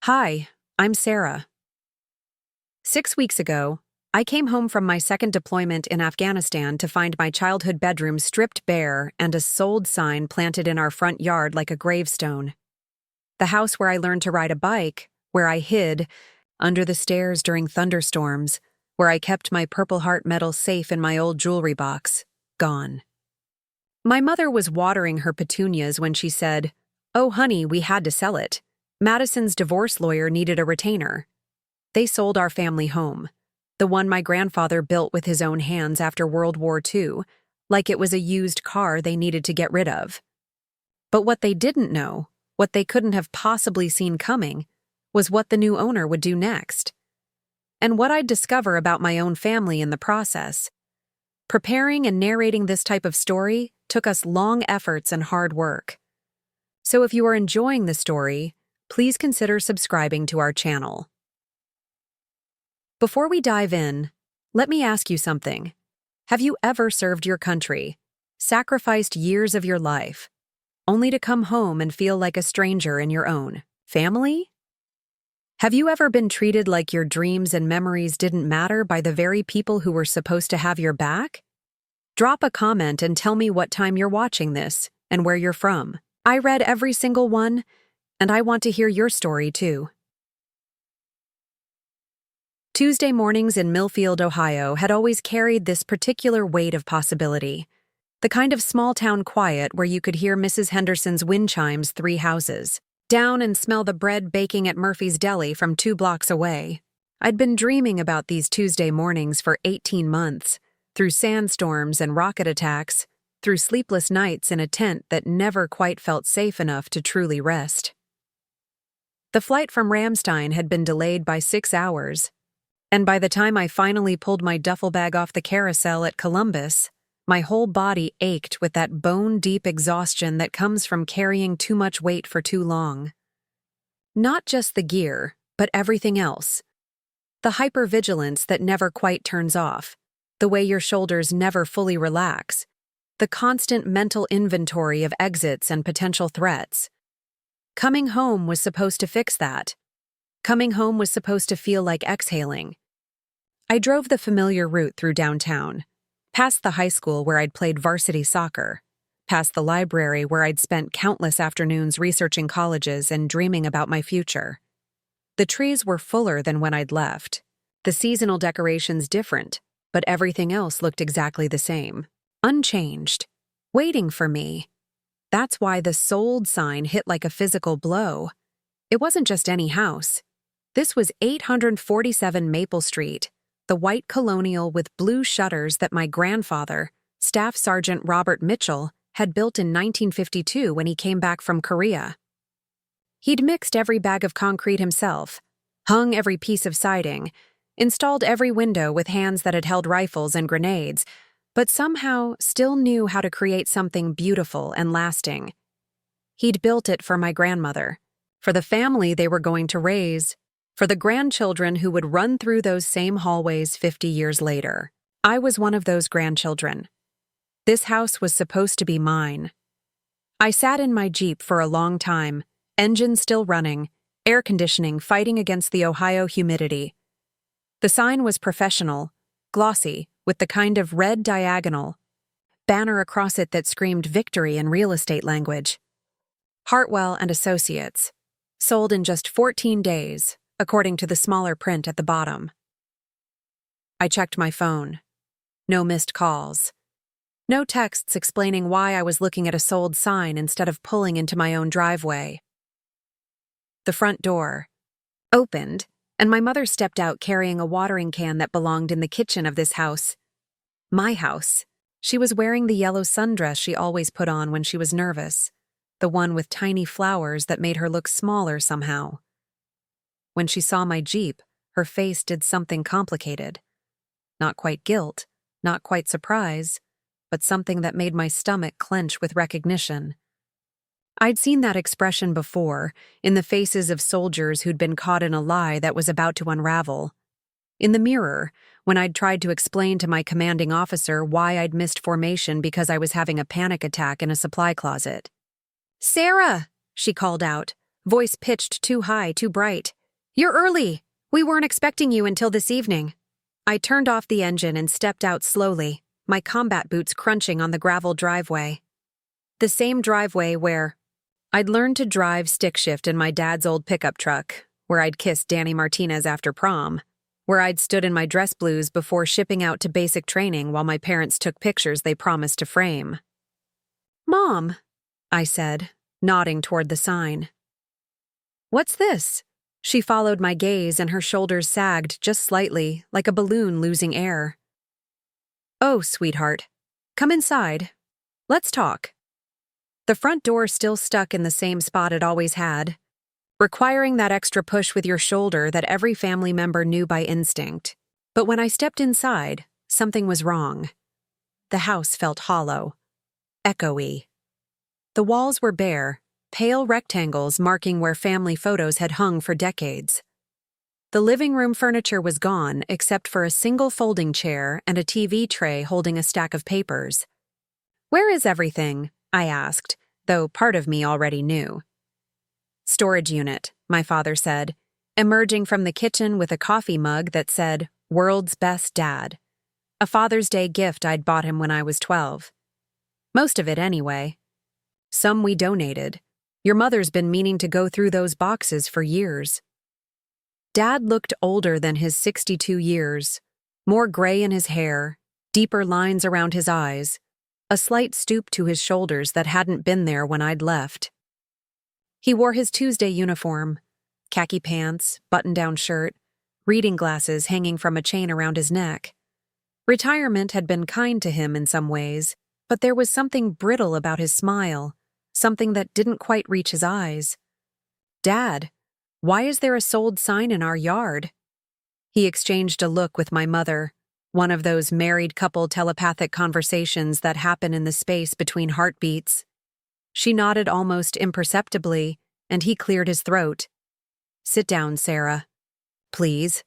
Hi, I'm Sarah. 6 weeks ago, I came home from my second deployment in Afghanistan to find my childhood bedroom stripped bare and a sold sign planted in our front yard like a gravestone. The house where I learned to ride a bike, where I hid under the stairs during thunderstorms, where I kept my Purple Heart medal safe in my old jewelry box, gone. My mother was watering her petunias when she said, "Oh, honey, we had to sell it. Madison's divorce lawyer needed a retainer." They sold our family home, the one my grandfather built with his own hands after World War II, like it was a used car they needed to get rid of. But what they didn't know, what they couldn't have possibly seen coming, was what the new owner would do next. And what I'd discover about my own family in the process. Preparing and narrating this type of story took us long efforts and hard work. So if you are enjoying the story, please consider subscribing to our channel. Before we dive in, let me ask you something. Have you ever served your country, sacrificed years of your life, only to come home and feel like a stranger in your own family? Have you ever been treated like your dreams and memories didn't matter by the very people who were supposed to have your back? Drop a comment and tell me what time you're watching this and where you're from. I read every single one, and I want to hear your story too. Tuesday mornings in Millfield, Ohio had always carried this particular weight of possibility. The kind of small-town quiet where you could hear Mrs. Henderson's wind chimes 3 houses down and smell the bread baking at Murphy's Deli from 2 blocks away. I'd been dreaming about these Tuesday mornings for 18 months, through sandstorms and rocket attacks, through sleepless nights in a tent that never quite felt safe enough to truly rest. The flight from Ramstein had been delayed by 6 hours, and by the time I finally pulled my duffel bag off the carousel at Columbus, my whole body ached with that bone-deep exhaustion that comes from carrying too much weight for too long. Not just the gear, but everything else. The hypervigilance that never quite turns off, the way your shoulders never fully relax, the constant mental inventory of exits and potential threats. Coming home was supposed to fix that. Coming home was supposed to feel like exhaling. I drove the familiar route through downtown, past the high school where I'd played varsity soccer, past the library where I'd spent countless afternoons researching colleges and dreaming about my future. The trees were fuller than when I'd left, the seasonal decorations different, but everything else looked exactly the same, unchanged, waiting for me. That's why the sold sign hit like a physical blow. It wasn't just any house. This was 847 Maple Street, the white colonial with blue shutters that my grandfather, Staff Sergeant Robert Mitchell, had built in 1952 when he came back from Korea. He'd mixed every bag of concrete himself, hung every piece of siding, installed every window with hands that had held rifles and grenades, but somehow still knew how to create something beautiful and lasting. He'd built it for my grandmother, for the family they were going to raise, for the grandchildren who would run through those same hallways 50 years later. I was one of those grandchildren. This house was supposed to be mine. I sat in my Jeep for a long time, engine still running, air conditioning fighting against the Ohio humidity. The sign was professional, glossy, with the kind of red diagonal banner across it that screamed victory in real estate language. Hartwell and Associates. Sold in just 14 days, according to the smaller print at the bottom. I checked my phone. No missed calls. No texts explaining why I was looking at a sold sign instead of pulling into my own driveway. The front door opened, and my mother stepped out carrying a watering can that belonged in the kitchen of this house. My house. She was wearing the yellow sundress she always put on when she was nervous, the one with tiny flowers that made her look smaller somehow. When she saw my Jeep, her face did something complicated. Not quite guilt, not quite surprise, but something that made my stomach clench with recognition. I'd seen that expression before, in the faces of soldiers who'd been caught in a lie that was about to unravel. In the mirror, when I'd tried to explain to my commanding officer why I'd missed formation because I was having a panic attack in a supply closet. "Sarah!" she called out, voice pitched too high, too bright. "You're early! We weren't expecting you until this evening." I turned off the engine and stepped out slowly, my combat boots crunching on the gravel driveway. The same driveway where I'd learned to drive stick shift in my dad's old pickup truck, where I'd kissed Danny Martinez after prom, where I'd stood in my dress blues before shipping out to basic training while my parents took pictures they promised to frame. "Mom," I said, nodding toward the sign. "What's this?" She followed my gaze and her shoulders sagged just slightly, like a balloon losing air. "Oh, sweetheart. Come inside. Let's talk." The front door still stuck in the same spot it always had, requiring that extra push with your shoulder that every family member knew by instinct. But when I stepped inside, something was wrong. The house felt hollow, echoey. The walls were bare, pale rectangles marking where family photos had hung for decades. The living room furniture was gone except for a single folding chair and a TV tray holding a stack of papers. "Where is everything?" I asked, though part of me already knew. "Storage unit," my father said, emerging from the kitchen with a coffee mug that said, "World's Best Dad," a Father's Day gift I'd bought him when I was 12. Most of it anyway. Some we donated. Your mother's been meaning to go through those boxes for years. Dad looked older than his 62 years, more gray in his hair, deeper lines around his eyes, a slight stoop to his shoulders that hadn't been there when I'd left. He wore his Tuesday uniform, khaki pants, button-down shirt, reading glasses hanging from a chain around his neck. Retirement had been kind to him in some ways, but there was something brittle about his smile, something that didn't quite reach his eyes. "Dad, why is there a sold sign in our yard?" He exchanged a look with my mother, one of those married couple telepathic conversations that happen in the space between heartbeats. She nodded almost imperceptibly, and he cleared his throat. "Sit down, Sarah. Please."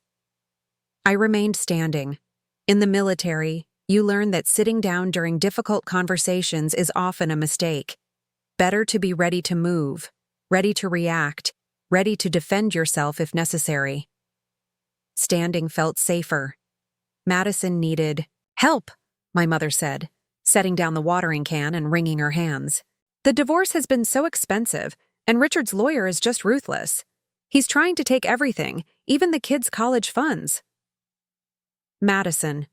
I remained standing. In the military, you learn that sitting down during difficult conversations is often a mistake. Better to be ready to move, ready to react, ready to defend yourself if necessary. Standing felt safer. Madison needed help, my mother said, setting down the watering can and wringing her hands. "The divorce has been so expensive, and Richard's lawyer is just ruthless. He's trying to take everything, even the kids' college funds." Madison,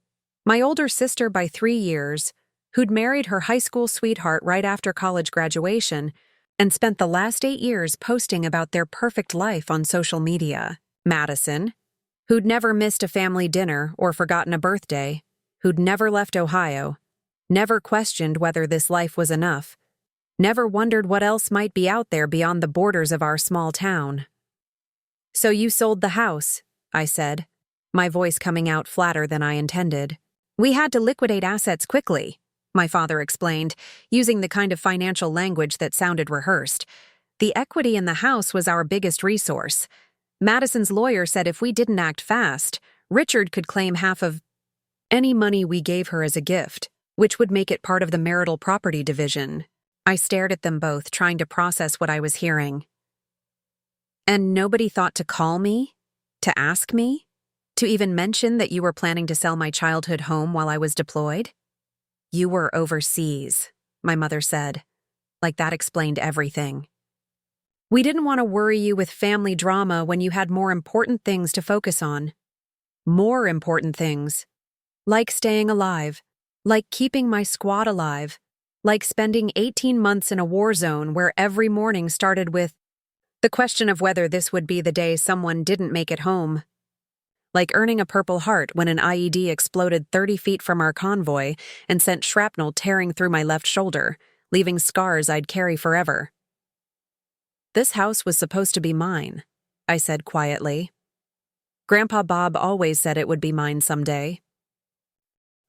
my older sister by 3 years, who'd married her high school sweetheart right after college graduation and spent the last 8 years posting about their perfect life on social media. Madison, who'd never missed a family dinner or forgotten a birthday, who'd never left Ohio, never questioned whether this life was enough, never wondered what else might be out there beyond the borders of our small town. "So you sold the house," I said, my voice coming out flatter than I intended. "We had to liquidate assets quickly," my father explained, using the kind of financial language that sounded rehearsed. "The equity in the house was our biggest resource. Madison's lawyer said if we didn't act fast, Richard could claim half of any money we gave her as a gift, which would make it part of the marital property division." I stared at them both, trying to process what I was hearing. "And nobody thought to call me? To ask me? To even mention that you were planning to sell my childhood home while I was deployed?" "You were overseas," my mother said. Like that explained everything. "We didn't want to worry you with family drama when you had more important things to focus on. More important things. Like staying alive. Like keeping my squad alive. Like spending 18 months in a war zone where every morning started with the question of whether this would be the day someone didn't make it home. Like earning a Purple Heart when an IED exploded 30 feet from our convoy and sent shrapnel tearing through my left shoulder, leaving scars I'd carry forever." "This house was supposed to be mine," I said quietly. "Grandpa Bob always said it would be mine someday."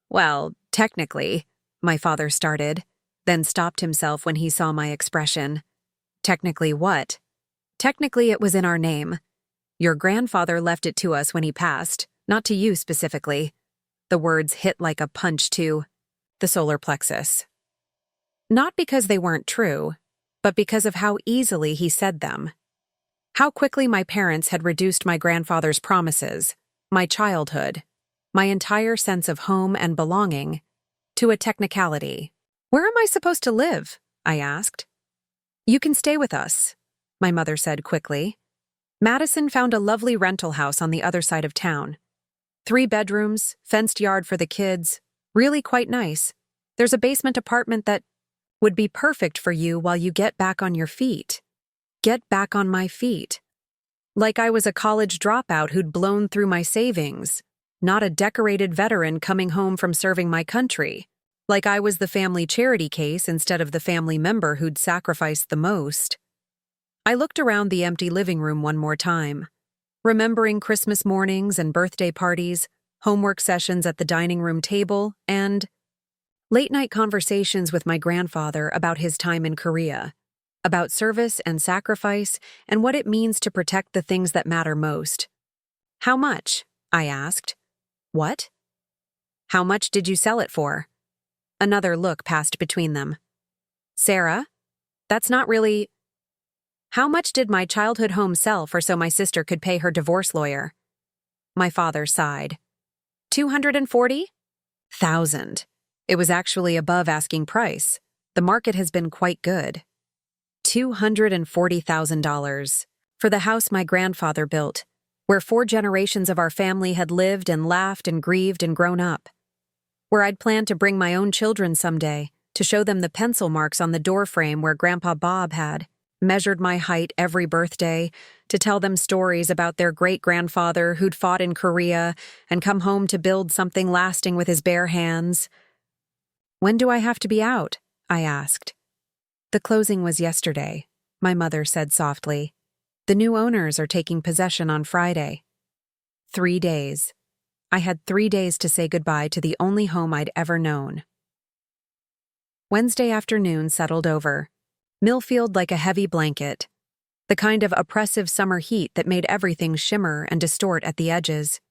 "Well, technically," my father started, then stopped himself when he saw my expression. "Technically what?" "Technically it was in our name. Your grandfather left it to us when he passed, not to you specifically." The words hit like a punch to the solar plexus. Not because they weren't true, but because of how easily he said them. How quickly my parents had reduced my grandfather's promises, my childhood, my entire sense of home and belonging, to a technicality. "Where am I supposed to live?" I asked. "You can stay with us," my mother said quickly. Madison found a lovely rental house on the other side of town. 3 bedrooms, fenced yard for the kids, really quite nice. There's a basement apartment that would be perfect for you while you get back on your feet. Get back on my feet. Like I was a college dropout who'd blown through my savings, not a decorated veteran coming home from serving my country. Like I was the family charity case instead of the family member who'd sacrificed the most. I looked around the empty living room one more time, remembering Christmas mornings and birthday parties, homework sessions at the dining room table, and late-night conversations with my grandfather about his time in Korea, about service and sacrifice and what it means to protect the things that matter most. "How much?" I asked. "What?" "How much did you sell it for?" Another look passed between them. "Sarah, that's not really—" "How much did my childhood home sell for so my sister could pay her divorce lawyer?" My father sighed. 240,000. It was actually above asking price. The market has been quite good. $240,000 for the house my grandfather built, where 4 generations of our family had lived and laughed and grieved and grown up. Where I'd planned to bring my own children someday, to show them the pencil marks on the doorframe where Grandpa Bob had measured my height every birthday, to tell them stories about their great-grandfather who'd fought in Korea and come home to build something lasting with his bare hands. "When do I have to be out?" I asked. "The closing was yesterday," my mother said softly. "The new owners are taking possession on Friday." 3 days. I had 3 days to say goodbye to the only home I'd ever known. Wednesday afternoon settled over. Millfield like a heavy blanket, the kind of oppressive summer heat that made everything shimmer and distort at the edges.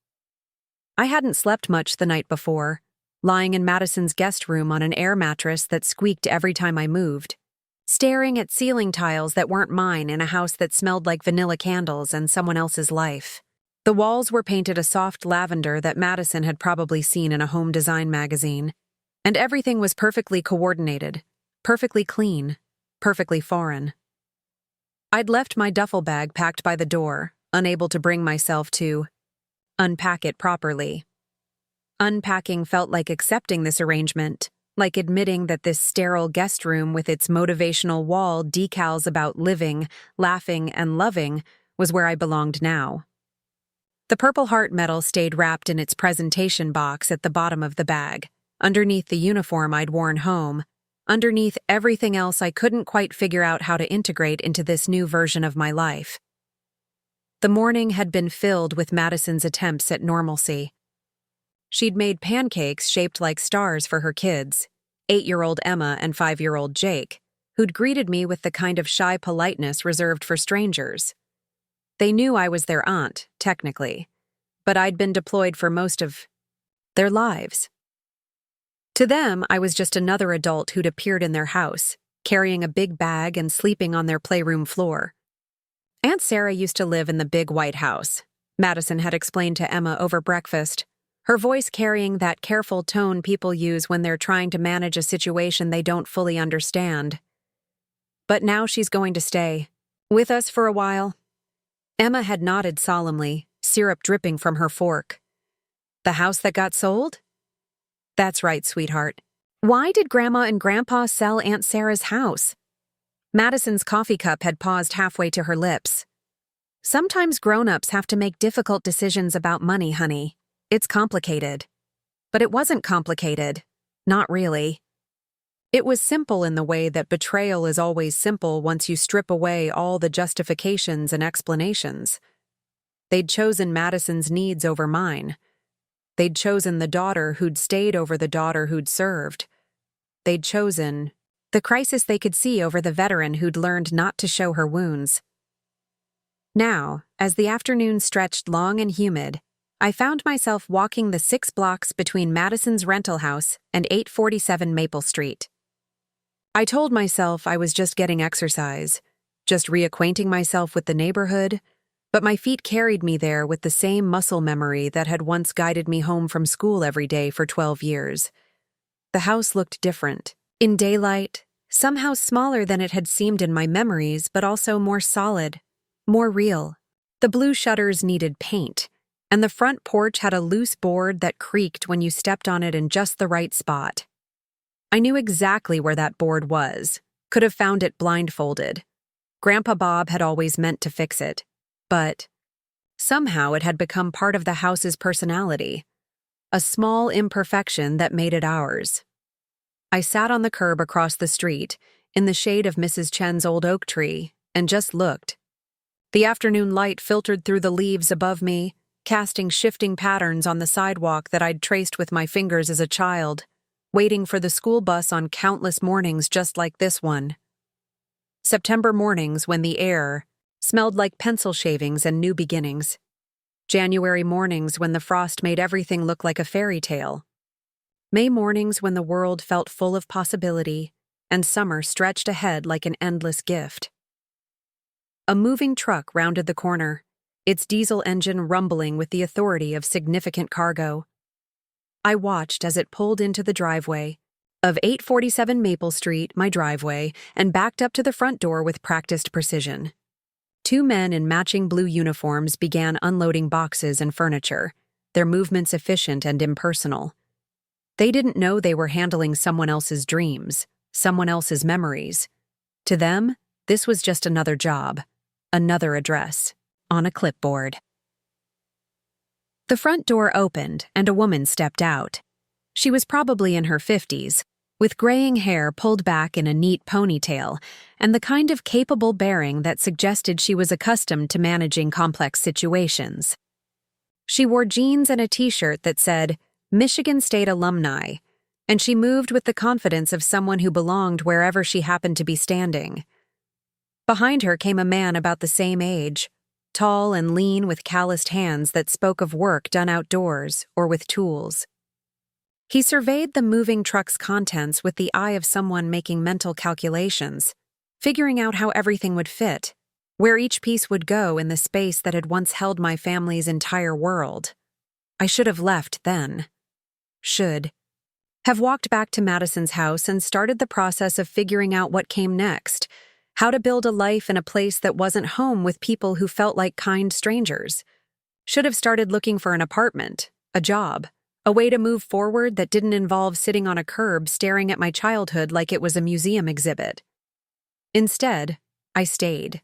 I hadn't slept much the night before, lying in Madison's guest room on an air mattress that squeaked every time I moved, staring at ceiling tiles that weren't mine in a house that smelled like vanilla candles and someone else's life. The walls were painted a soft lavender that Madison had probably seen in a home design magazine, and everything was perfectly coordinated, perfectly clean, perfectly foreign. I'd left my duffel bag packed by the door, unable to bring myself to unpack it properly. Unpacking felt like accepting this arrangement, like admitting that this sterile guest room with its motivational wall decals about living, laughing, and loving was where I belonged now. The Purple Heart medal stayed wrapped in its presentation box at the bottom of the bag, underneath the uniform I'd worn home, underneath everything else I couldn't quite figure out how to integrate into this new version of my life. The morning had been filled with Madison's attempts at normalcy. She'd made pancakes shaped like stars for her kids, 8-year-old Emma and 5-year-old Jake, who'd greeted me with the kind of shy politeness reserved for strangers. They knew I was their aunt, technically, but I'd been deployed for most of their lives. To them, I was just another adult who'd appeared in their house, carrying a big bag and sleeping on their playroom floor. Aunt Sarah used to live in the big white house, Madison had explained to Emma over breakfast, her voice carrying that careful tone people use when they're trying to manage a situation they don't fully understand. But now she's going to stay with us for a while. Emma had nodded solemnly, syrup dripping from her fork. "The house that got sold?" "That's right, sweetheart. Why did Grandma and Grandpa sell Aunt Sarah's house?" Madison's coffee cup had paused halfway to her lips. "Sometimes grown-ups have to make difficult decisions about money, honey. It's complicated." But it wasn't complicated. Not really. It was simple in the way that betrayal is always simple once you strip away all the justifications and explanations. They'd chosen Madison's needs over mine. They'd chosen the daughter who'd stayed over the daughter who'd served. They'd chosen the crisis they could see over the veteran who'd learned not to show her wounds. Now, as the afternoon stretched long and humid, I found myself walking the 6 blocks between Madison's rental house and 847 Maple Street. I told myself I was just getting exercise, just reacquainting myself with the neighborhood, but my feet carried me there with the same muscle memory that had once guided me home from school every day for 12 years. The house looked different. In daylight, somehow smaller than it had seemed in my memories, but also more solid, more real. The blue shutters needed paint, and the front porch had a loose board that creaked when you stepped on it in just the right spot. I knew exactly where that board was, could have found it blindfolded. Grandpa Bob had always meant to fix it, but somehow it had become part of the house's personality, a small imperfection that made it ours. I sat on the curb across the street, in the shade of Mrs. Chen's old oak tree, and just looked. The afternoon light filtered through the leaves above me, casting shifting patterns on the sidewalk that I'd traced with my fingers as a child, waiting for the school bus on countless mornings just like this one. September mornings when the air smelled like pencil shavings and new beginnings. January mornings when the frost made everything look like a fairy tale. May mornings when the world felt full of possibility, and summer stretched ahead like an endless gift. A moving truck rounded the corner, its diesel engine rumbling with the authority of significant cargo. I watched as it pulled into the driveway of 847 Maple Street, my driveway, and backed up to the front door with practiced precision. Two men in matching blue uniforms began unloading boxes and furniture, their movements efficient and impersonal. They didn't know they were handling someone else's dreams, someone else's memories. To them, this was just another job, another address, on a clipboard. The front door opened and a woman stepped out. She was probably in her 50s, with graying hair pulled back in a neat ponytail, and the kind of capable bearing that suggested she was accustomed to managing complex situations. She wore jeans and a t-shirt that said, Michigan State Alumni, and she moved with the confidence of someone who belonged wherever she happened to be standing. Behind her came a man about the same age, tall and lean with calloused hands that spoke of work done outdoors or with tools. He surveyed the moving truck's contents with the eye of someone making mental calculations, figuring out how everything would fit, where each piece would go in the space that had once held my family's entire world. I should have left then. Should have walked back to Madison's house and started the process of figuring out what came next, how to build a life in a place that wasn't home with people who felt like kind strangers. Should have started looking for an apartment, a job, a way to move forward that didn't involve sitting on a curb staring at my childhood like it was a museum exhibit. Instead, I stayed.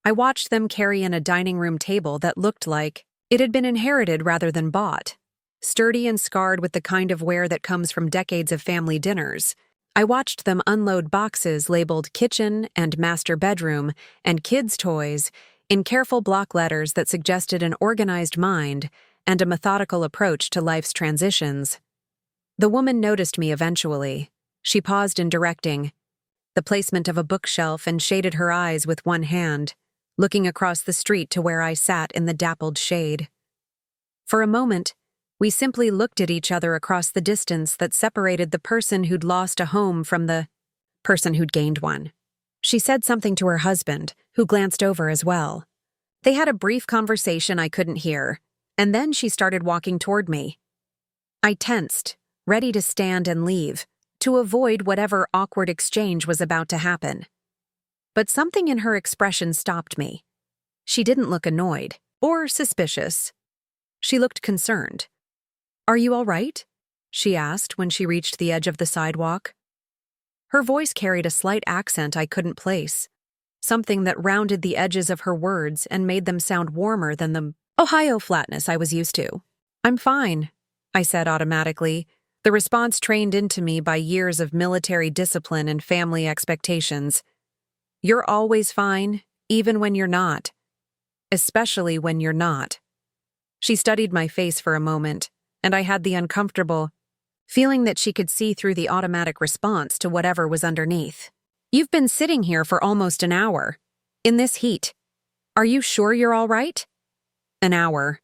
I watched them carry in a dining room table that looked like it had been inherited rather than bought, sturdy and scarred with the kind of wear that comes from decades of family dinners. I watched them unload boxes labeled kitchen and master bedroom and kids' toys in careful block letters that suggested an organized mind and a methodical approach to life's transitions. The woman noticed me eventually. She paused in directing the placement of a bookshelf and shaded her eyes with one hand, looking across the street to where I sat in the dappled shade. For a moment, we simply looked at each other across the distance that separated the person who'd lost a home from the person who'd gained one. She said something to her husband, who glanced over as well. They had a brief conversation I couldn't hear, and then she started walking toward me. I tensed, ready to stand and leave, to avoid whatever awkward exchange was about to happen. But something in her expression stopped me. She didn't look annoyed or suspicious. She looked concerned. "Are you all right?" she asked when she reached the edge of the sidewalk. Her voice carried a slight accent I couldn't place, something that rounded the edges of her words and made them sound warmer than the Ohio flatness I was used to. "I'm fine," I said automatically, the response trained into me by years of military discipline and family expectations. You're always fine, even when you're not. Especially when you're not. She studied my face for a moment, and I had the uncomfortable feeling that she could see through the automatic response to whatever was underneath. "You've been sitting here for almost an hour. In this heat. Are you sure you're all right?" An hour.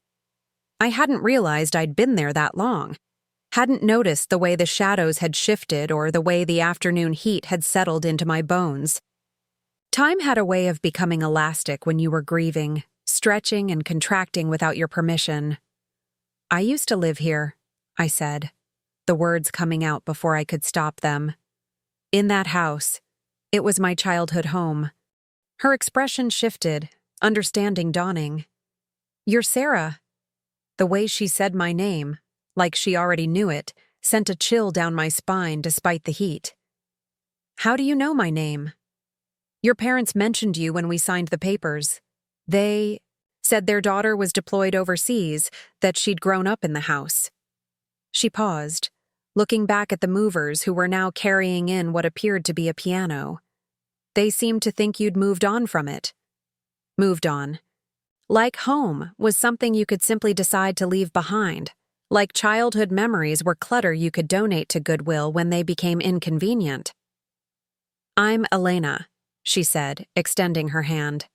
I hadn't realized I'd been there that long. Hadn't noticed the way the shadows had shifted or the way the afternoon heat had settled into my bones. Time had a way of becoming elastic when you were grieving, stretching and contracting without your permission. I used to live here, I said, the words coming out before I could stop them. In that house. It was my childhood home. Her expression shifted, understanding dawning. You're Sarah. The way she said my name, like she already knew it, sent a chill down my spine despite the heat. How do you know my name? Your parents mentioned you when we signed the papers. They said their daughter was deployed overseas, that she'd grown up in the house. She paused, looking back at the movers who were now carrying in what appeared to be a piano. They seemed to think you'd moved on from it. Moved on. Like home was something you could simply decide to leave behind. Like childhood memories were clutter you could donate to Goodwill when they became inconvenient. I'm Elena, she said, extending her hand.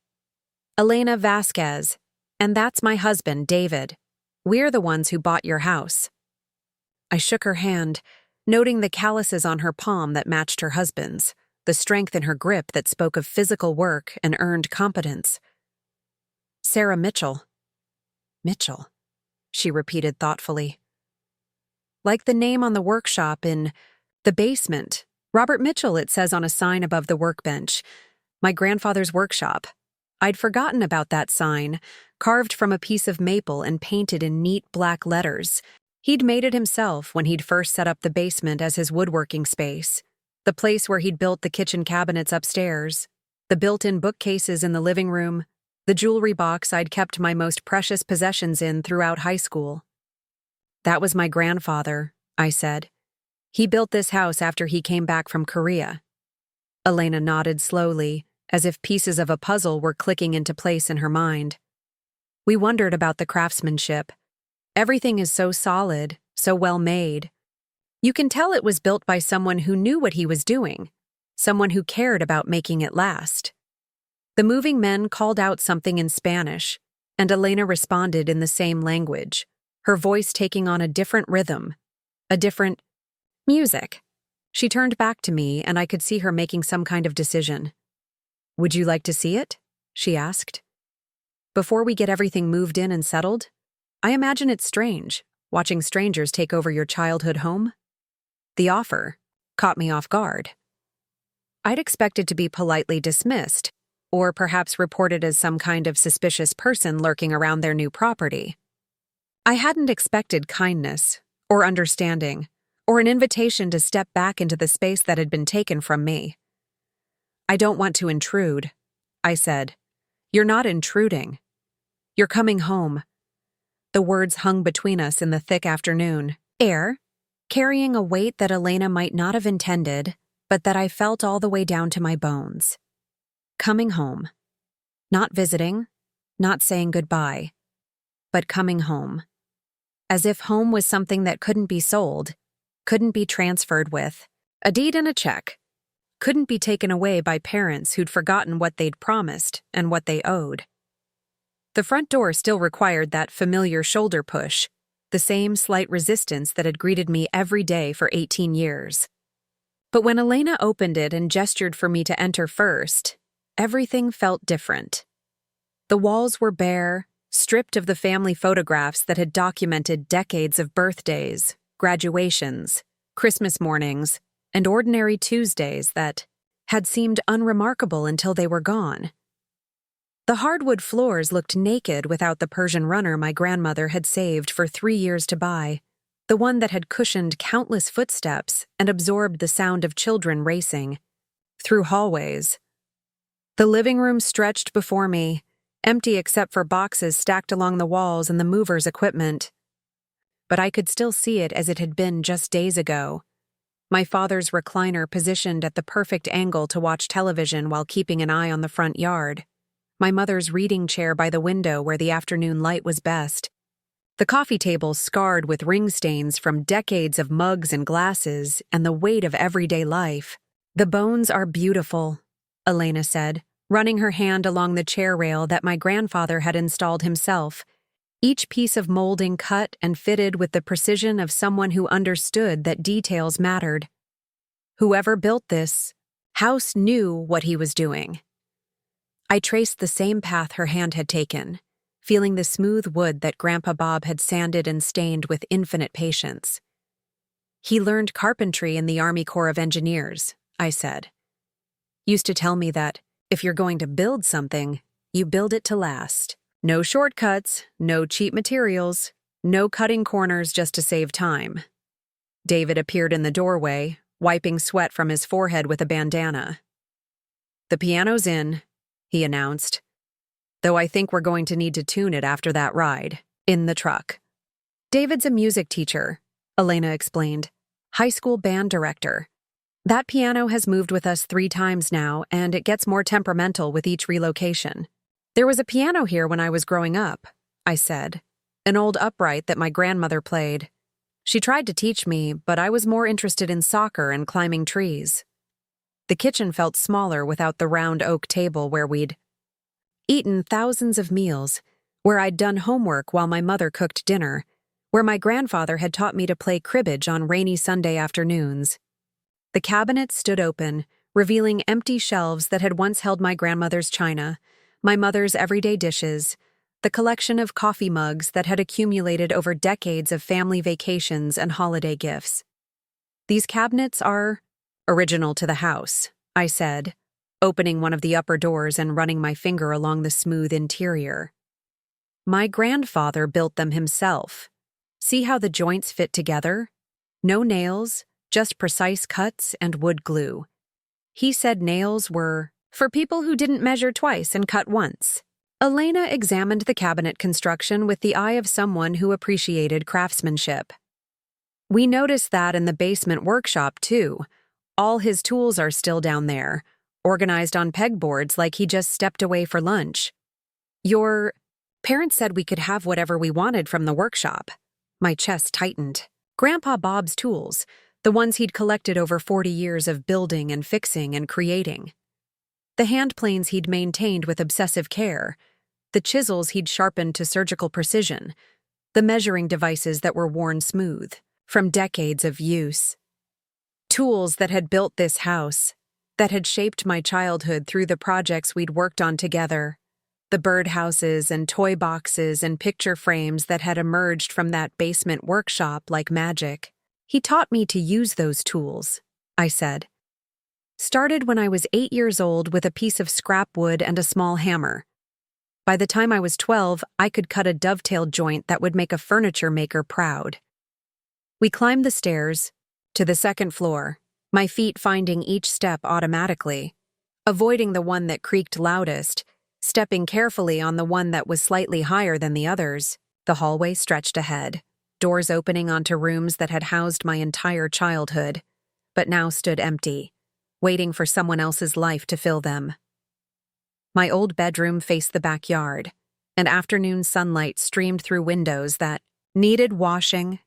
Elena Vasquez, and that's my husband, David. We're the ones who bought your house. I shook her hand, noting the calluses on her palm that matched her husband's, the strength in her grip that spoke of physical work and earned competence. Sarah Mitchell. Mitchell, she repeated thoughtfully. Like the name on the workshop in the basement. Robert Mitchell, it says on a sign above the workbench. My grandfather's workshop. I'd forgotten about that sign, carved from a piece of maple and painted in neat black letters. He'd made it himself when he'd first set up the basement as his woodworking space, the place where he'd built the kitchen cabinets upstairs, the built-in bookcases in the living room, the jewelry box I'd kept my most precious possessions in throughout high school. That was my grandfather, I said. He built this house after he came back from Korea. Elena nodded slowly, as if pieces of a puzzle were clicking into place in her mind. We wondered about the craftsmanship. Everything is so solid, so well made. You can tell it was built by someone who knew what he was doing, someone who cared about making it last. The moving men called out something in Spanish, and Elena responded in the same language, her voice taking on a different rhythm, a different music. She turned back to me, and I could see her making some kind of decision. Would you like to see it? She asked. Before we get everything moved in and settled? I imagine it's strange, watching strangers take over your childhood home. The offer caught me off guard. I'd expected to be politely dismissed, or perhaps reported as some kind of suspicious person lurking around their new property. I hadn't expected kindness, or understanding, or an invitation to step back into the space that had been taken from me. I don't want to intrude, I said. You're not intruding. You're coming home. The words hung between us in the thick afternoon air, carrying a weight that Elena might not have intended, but that I felt all the way down to my bones. Coming home. Not visiting, not saying goodbye, but coming home. As if home was something that couldn't be sold, couldn't be transferred with a deed and a check, couldn't be taken away by parents who'd forgotten what they'd promised and what they owed. The front door still required that familiar shoulder push, the same slight resistance that had greeted me every day for 18 years. But when Elena opened it and gestured for me to enter first, everything felt different. The walls were bare, stripped of the family photographs that had documented decades of birthdays, graduations, Christmas mornings, and ordinary Tuesdays that had seemed unremarkable until they were gone. The hardwood floors looked naked without the Persian runner my grandmother had saved for 3 years to buy, the one that had cushioned countless footsteps and absorbed the sound of children racing. Through hallways. The living room stretched before me, empty except for boxes stacked along the walls and the movers' equipment. But I could still see it as it had been just days ago. My father's recliner positioned at the perfect angle to watch television while keeping an eye on the front yard. My mother's reading chair by the window where the afternoon light was best. The coffee table scarred with ring stains from decades of mugs and glasses and the weight of everyday life. The bones are beautiful, Elena said, running her hand along the chair rail that my grandfather had installed himself, each piece of molding cut and fitted with the precision of someone who understood that details mattered. Whoever built this house knew what he was doing. I traced the same path her hand had taken, feeling the smooth wood that Grandpa Bob had sanded and stained with infinite patience. "He learned carpentry in the Army Corps of Engineers," I said. "Used to tell me that if you're going to build something, you build it to last. No shortcuts, no cheap materials, no cutting corners just to save time." David appeared in the doorway, wiping sweat from his forehead with a bandana. "The piano's in," he announced, "though I think we're going to need to tune it after that ride, in the truck." "David's a music teacher," Elena explained. "High school band director. That piano has moved with us 3 times now, and it gets more temperamental with each relocation. There was a piano here when I was growing up," I said. "An old upright that my grandmother played. She tried to teach me, but I was more interested in soccer and climbing trees." The kitchen felt smaller without the round oak table where we'd eaten thousands of meals, where I'd done homework while my mother cooked dinner, where my grandfather had taught me to play cribbage on rainy Sunday afternoons. The cabinet stood open, revealing empty shelves that had once held my grandmother's china, my mother's everyday dishes, the collection of coffee mugs that had accumulated over decades of family vacations and holiday gifts. "These cabinets are original to the house," I said, opening one of the upper doors and running my finger along the smooth interior. "My grandfather built them himself. See how the joints fit together? No nails, just precise cuts and wood glue. He said nails were for people who didn't measure twice and cut once." Elena examined the cabinet construction with the eye of someone who appreciated craftsmanship. "We noticed that in the basement workshop, too. All his tools are still down there, organized on pegboards like he just stepped away for lunch. Your parents said we could have whatever we wanted from the workshop." My chest tightened. Grandpa Bob's tools, the ones he'd collected over 40 years of building and fixing and creating. The hand planes he'd maintained with obsessive care, the chisels he'd sharpened to surgical precision, the measuring devices that were worn smooth from decades of use. Tools that had built this house, that had shaped my childhood through the projects we'd worked on together, the birdhouses and toy boxes and picture frames that had emerged from that basement workshop like magic. "He taught me to use those tools," I said. "Started when I was 8 years old with a piece of scrap wood and a small hammer. By the time I was 12, I could cut a dovetail joint that would make a furniture maker proud." We climbed the stairs to the 2nd floor, my feet finding each step automatically, avoiding the one that creaked loudest, stepping carefully on the one that was slightly higher than the others. The hallway stretched ahead, doors opening onto rooms that had housed my entire childhood, but now stood empty, waiting for someone else's life to fill them. My old bedroom faced the backyard, and afternoon sunlight streamed through windows that needed washing,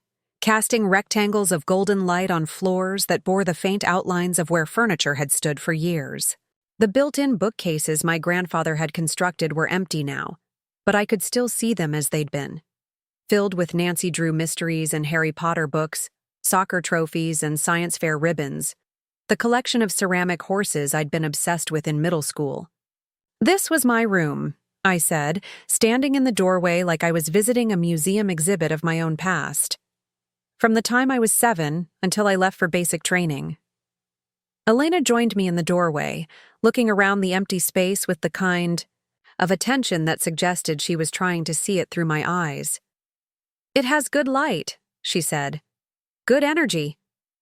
casting rectangles of golden light on floors that bore the faint outlines of where furniture had stood for years. The built-in bookcases my grandfather had constructed were empty now, but I could still see them as they'd been, filled with Nancy Drew mysteries and Harry Potter books, soccer trophies and science fair ribbons, the collection of ceramic horses I'd been obsessed with in middle school. "This was my room," I said, standing in the doorway like I was visiting a museum exhibit of my own past. "From the time I was 7 until I left for basic training." Elena joined me in the doorway, looking around the empty space with the kind of attention that suggested she was trying to see it through my eyes. "It has good light," she said. "Good energy.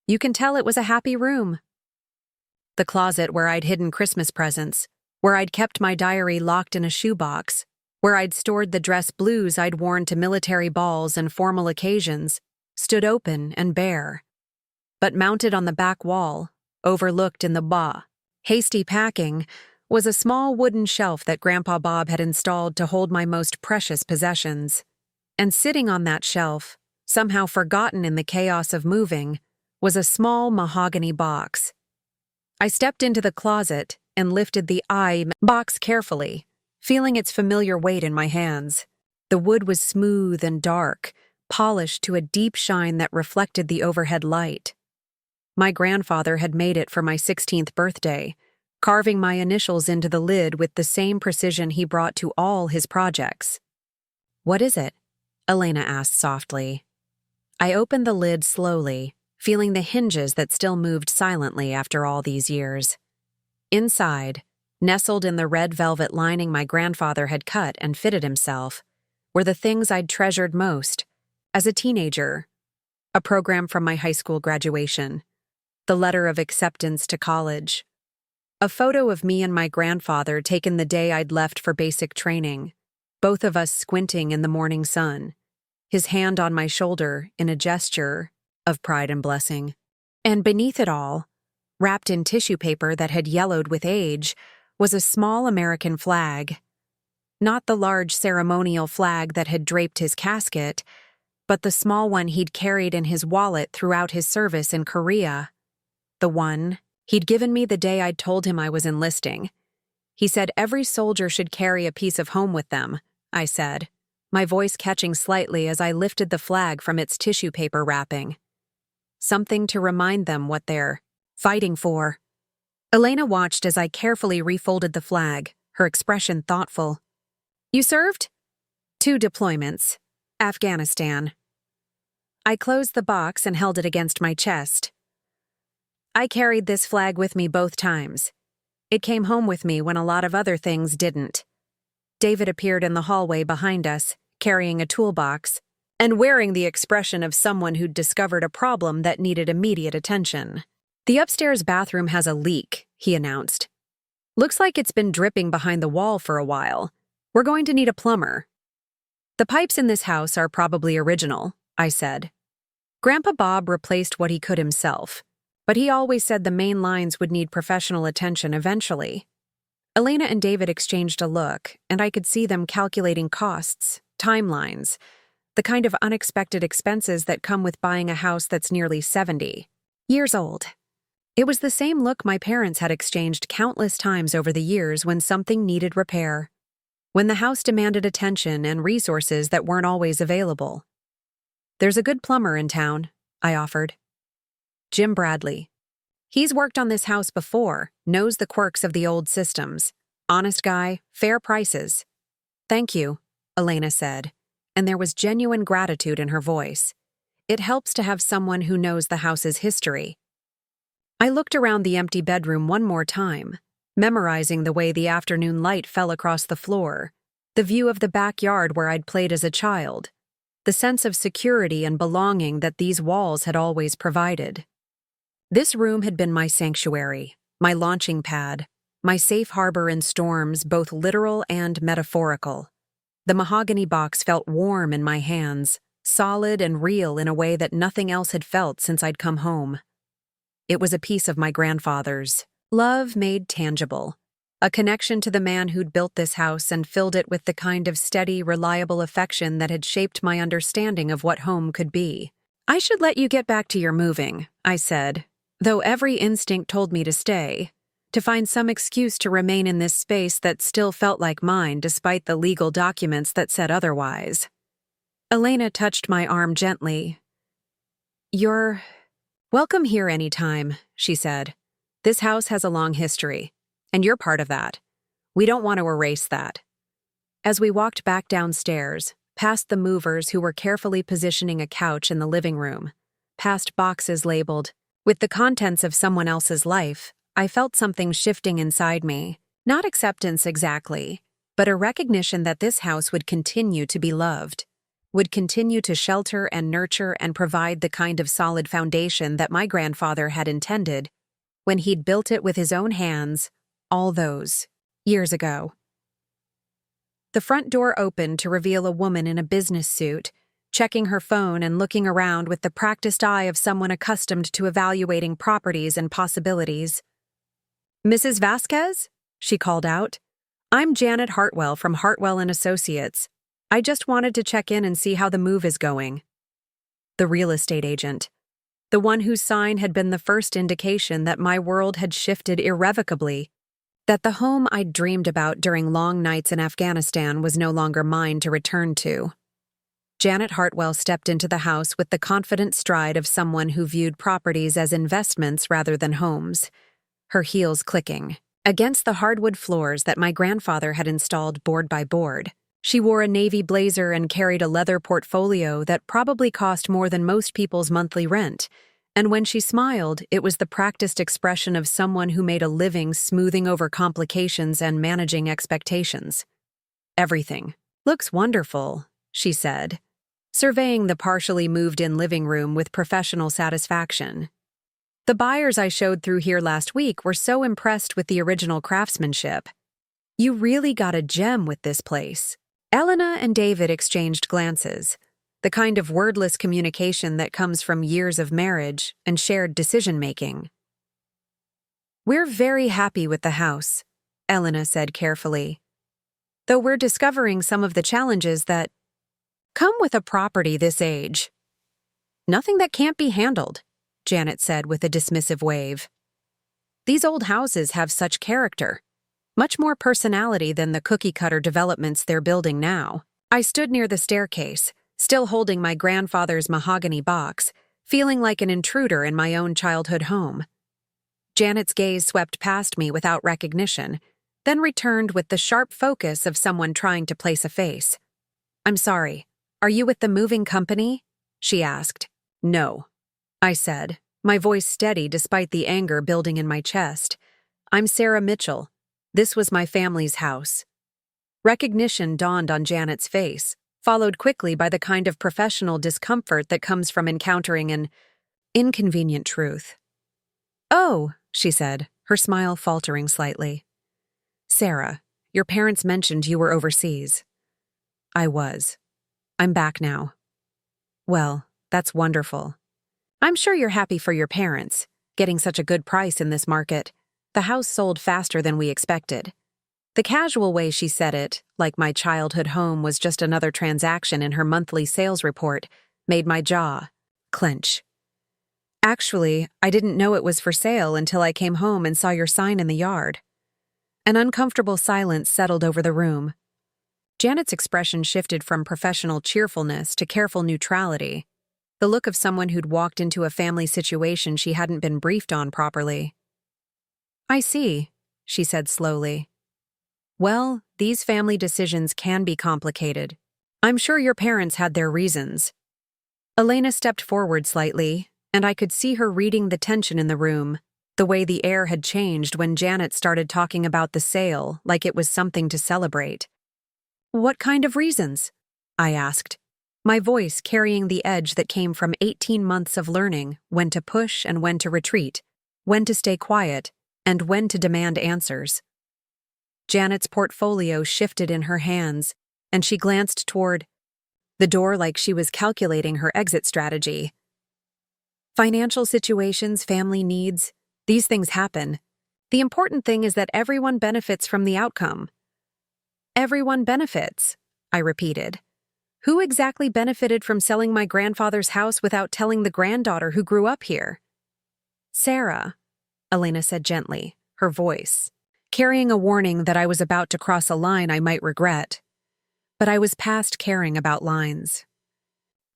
You can tell it was a happy room." The closet where I'd hidden Christmas presents, where I'd kept my diary locked in a shoebox, where I'd stored the dress blues I'd worn to military balls and formal occasions, stood open and bare. But mounted on the back wall, overlooked in the hasty packing, was a small wooden shelf that Grandpa Bob had installed to hold my most precious possessions. And sitting on that shelf, somehow forgotten in the chaos of moving, was a small mahogany box. I stepped into the closet and lifted the box carefully, feeling its familiar weight in my hands. The wood was smooth and dark, polished to a deep shine that reflected the overhead light. My grandfather had made it for my 16th birthday, carving my initials into the lid with the same precision he brought to all his projects. "What is it?" Elena asked softly. I opened the lid slowly, feeling the hinges that still moved silently after all these years. Inside, nestled in the red velvet lining my grandfather had cut and fitted himself, were the things I'd treasured most as a teenager: a program from my high school graduation, the letter of acceptance to college, a photo of me and my grandfather taken the day I'd left for basic training, both of us squinting in the morning sun, his hand on my shoulder in a gesture of pride and blessing. And beneath it all, wrapped in tissue paper that had yellowed with age, was a small American flag. Not the large ceremonial flag that had draped his casket, but the small one he'd carried in his wallet throughout his service in Korea. The one he'd given me the day I'd told him I was enlisting. He said every soldier should carry a piece of home with them, I said, my voice catching slightly as I lifted the flag from its tissue paper wrapping. Something to remind them what they're fighting for. Elena watched as I carefully refolded the flag, her expression thoughtful. "You served?" "2 deployments. Afghanistan." I closed the box and held it against my chest. I carried this flag with me both times. It came home with me when a lot of other things didn't. David appeared in the hallway behind us, carrying a toolbox, and wearing the expression of someone who'd discovered a problem that needed immediate attention. "The upstairs bathroom has a leak," he announced. "Looks like it's been dripping behind the wall for a while. We're going to need a plumber." "The pipes in this house are probably original," I said. Grandpa Bob replaced what he could himself, but he always said the main lines would need professional attention eventually. Elena and David exchanged a look, and I could see them calculating costs, timelines, the kind of unexpected expenses that come with buying a house that's nearly 70 years old. It was the same look my parents had exchanged countless times over the years when something needed repair, when the house demanded attention and resources that weren't always available. "There's a good plumber in town," I offered. "Jim Bradley. He's worked on this house before, knows the quirks of the old systems. Honest guy, fair prices." "Thank you," Elena said, and there was genuine gratitude in her voice. It helps to have someone who knows the house's history. I looked around the empty bedroom one more time, memorizing the way the afternoon light fell across the floor, the view of the backyard where I'd played as a child, the sense of security and belonging that these walls had always provided. This room had been my sanctuary, my launching pad, my safe harbor in storms, both literal and metaphorical. The mahogany box felt warm in my hands, solid and real in a way that nothing else had felt since I'd come home. It was a piece of my grandfather's, love made tangible, a connection to the man who'd built this house and filled it with the kind of steady, reliable affection that had shaped my understanding of what home could be. "I should let you get back to your moving," I said, though every instinct told me to stay, to find some excuse to remain in this space that still felt like mine despite the legal documents that said otherwise. Elena touched my arm gently. "You're welcome here anytime," she said. "This house has a long history, and you're part of that. We don't want to erase that." As we walked back downstairs, past the movers who were carefully positioning a couch in the living room, past boxes labeled, "with the contents of someone else's life," I felt something shifting inside me. Not acceptance exactly, but a recognition that this house would continue to be loved, would continue to shelter and nurture and provide the kind of solid foundation that my grandfather had intended when he'd built it with his own hands all those years ago. The front door opened to reveal a woman in a business suit, checking her phone and looking around with the practiced eye of someone accustomed to evaluating properties and possibilities. "Mrs. Vasquez?" she called out. "I'm Janet Hartwell from Hartwell and Associates. I just wanted to check in and see how the move is going." The real estate agent, the one whose sign had been the first indication that my world had shifted irrevocably, that the home I'd dreamed about during long nights in Afghanistan was no longer mine to return to. Janet Hartwell stepped into the house with the confident stride of someone who viewed properties as investments rather than homes, her heels clicking. against the hardwood floors that my grandfather had installed board by board. She wore a navy blazer and carried a leather portfolio that probably cost more than most people's monthly rent, and when she smiled, it was the practiced expression of someone who made a living smoothing over complications and managing expectations. "Everything looks wonderful," she said, surveying the partially moved-in living room with professional satisfaction. "The buyers I showed through here last week were so impressed with the original craftsmanship. You really got a gem with this place." Elena and David exchanged glances, the kind of wordless communication that comes from years of marriage and shared decision-making. "We're very happy with the house," Elena said carefully, "though we're discovering some of the challenges that come with a property this age." "Nothing that can't be handled," Janet said with a dismissive wave. "These old houses have such character, much more personality than the cookie-cutter developments they're building now." I stood near the staircase, still holding my grandfather's mahogany box, feeling like an intruder in my own childhood home. Janet's gaze swept past me without recognition, then returned with the sharp focus of someone trying to place a face. "I'm sorry, are you with the moving company?" she asked. "No," I said, my voice steady despite the anger building in my chest. "I'm Sarah Mitchell. This was my family's house." Recognition dawned on Janet's face, followed quickly by the kind of professional discomfort that comes from encountering an inconvenient truth. "Oh," she said, her smile faltering slightly. "Sarah, your parents mentioned you were overseas." "I was. I'm back now." "Well, that's wonderful. I'm sure you're happy for your parents, getting such a good price in this market. The house sold faster than we expected." The casual way she said it, like my childhood home was just another transaction in her monthly sales report, made my jaw clench. "Actually, I didn't know it was for sale until I came home and saw your sign in the yard." An uncomfortable silence settled over the room. Janet's expression shifted from professional cheerfulness to careful neutrality, the look of someone who'd walked into a family situation she hadn't been briefed on properly. "I see," she said slowly. "Well, these family decisions can be complicated. I'm sure your parents had their reasons." Elena stepped forward slightly, and I could see her reading the tension in the room, the way the air had changed when Janet started talking about the sale like it was something to celebrate. "What kind of reasons?" I asked, my voice carrying the edge that came from 18 months of learning when to push and when to retreat, when to stay quiet, and when to demand answers. Janet's portfolio shifted in her hands, and she glanced toward the door like she was calculating her exit strategy. "Financial situations, family needs, these things happen. The important thing is that everyone benefits from the outcome." "Everyone benefits," I repeated. "Who exactly benefited from selling my grandfather's house without telling the granddaughter who grew up here?" "Sarah," Elena said gently, her voice carrying a warning that I was about to cross a line I might regret. But I was past caring about lines.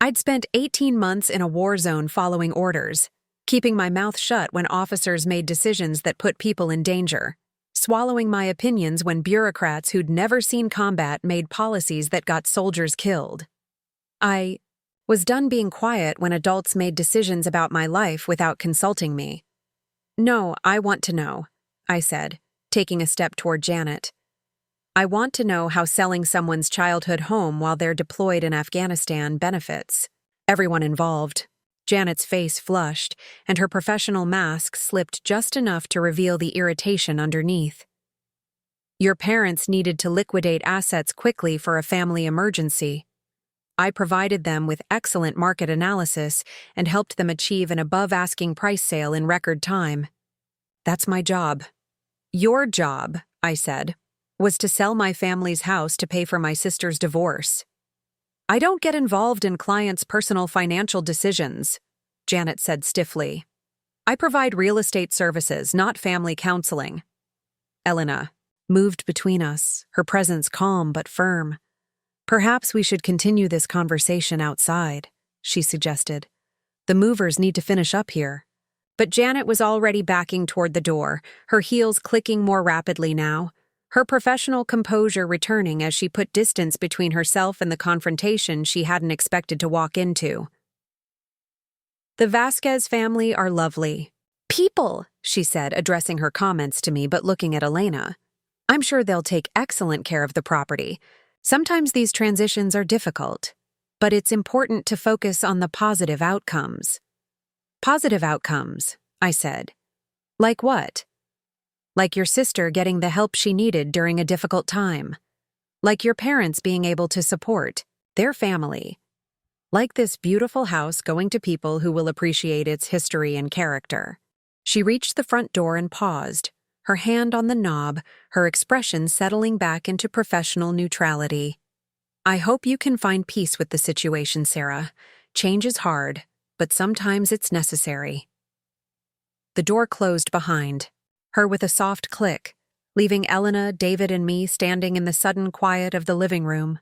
I'd spent 18 months in a war zone following orders, keeping my mouth shut when officers made decisions that put people in danger, swallowing my opinions when bureaucrats who'd never seen combat made policies that got soldiers killed. I was done being quiet when adults made decisions about my life without consulting me. "No, I want to know," I said, taking a step toward Janet. "I want to know how selling someone's childhood home while they're deployed in Afghanistan benefits everyone involved." Janet's face flushed, and her professional mask slipped just enough to reveal the irritation underneath. "Your parents needed to liquidate assets quickly for a family emergency. I provided them with excellent market analysis and helped them achieve an above-asking price sale in record time. That's my job." "Your job," I said, "was to sell my family's house to pay for my sister's divorce." "I don't get involved in clients' personal financial decisions," Janet said stiffly. "I provide real estate services, not family counseling." Elena moved between us, her presence calm but firm. "Perhaps we should continue this conversation outside," she suggested. "The movers need to finish up here." But Janet was already backing toward the door, her heels clicking more rapidly now, her professional composure returning as she put distance between herself and the confrontation she hadn't expected to walk into. "The Vasquez family are lovely people," she said, addressing her comments to me but looking at Elena. "I'm sure they'll take excellent care of the property. Sometimes these transitions are difficult, but it's important to focus on the positive outcomes." "Positive outcomes," I said. "Like what?" "Like your sister getting the help she needed during a difficult time. Like your parents being able to support their family. Like this beautiful house going to people who will appreciate its history and character." She reached the front door and paused, her hand on the knob, her expression settling back into professional neutrality. "I hope you can find peace with the situation, Sarah. Change is hard, but sometimes it's necessary." The door closed behind her with a soft click, leaving Elena, David, and me standing in the sudden quiet of the living room.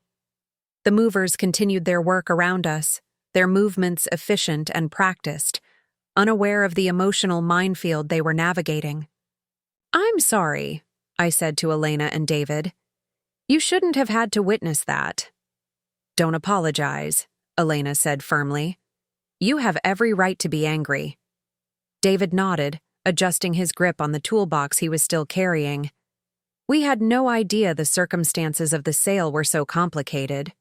The movers continued their work around us, their movements efficient and practiced, unaware of the emotional minefield they were navigating. "I'm sorry," I said to Elena and David. "You shouldn't have had to witness that." "Don't apologize," Elena said firmly. "You have every right to be angry." David nodded, adjusting his grip on the toolbox he was still carrying. We had no idea the circumstances of the sale were so complicated.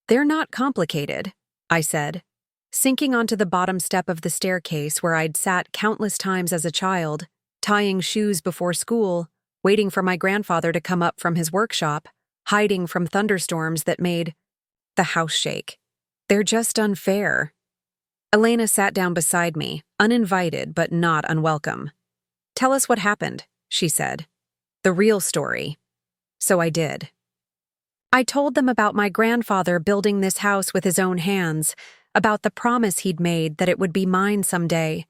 "They're not complicated," I said, sinking onto the bottom step of the staircase where I'd sat countless times as a child, tying shoes before school, waiting for my grandfather to come up from his workshop, hiding from thunderstorms that made the house shake. "They're just unfair." Elena sat down beside me, uninvited but not unwelcome. "Tell us what happened," she said. "The real story." So I did. I told them about my grandfather building this house with his own hands, about the promise he'd made that it would be mine someday,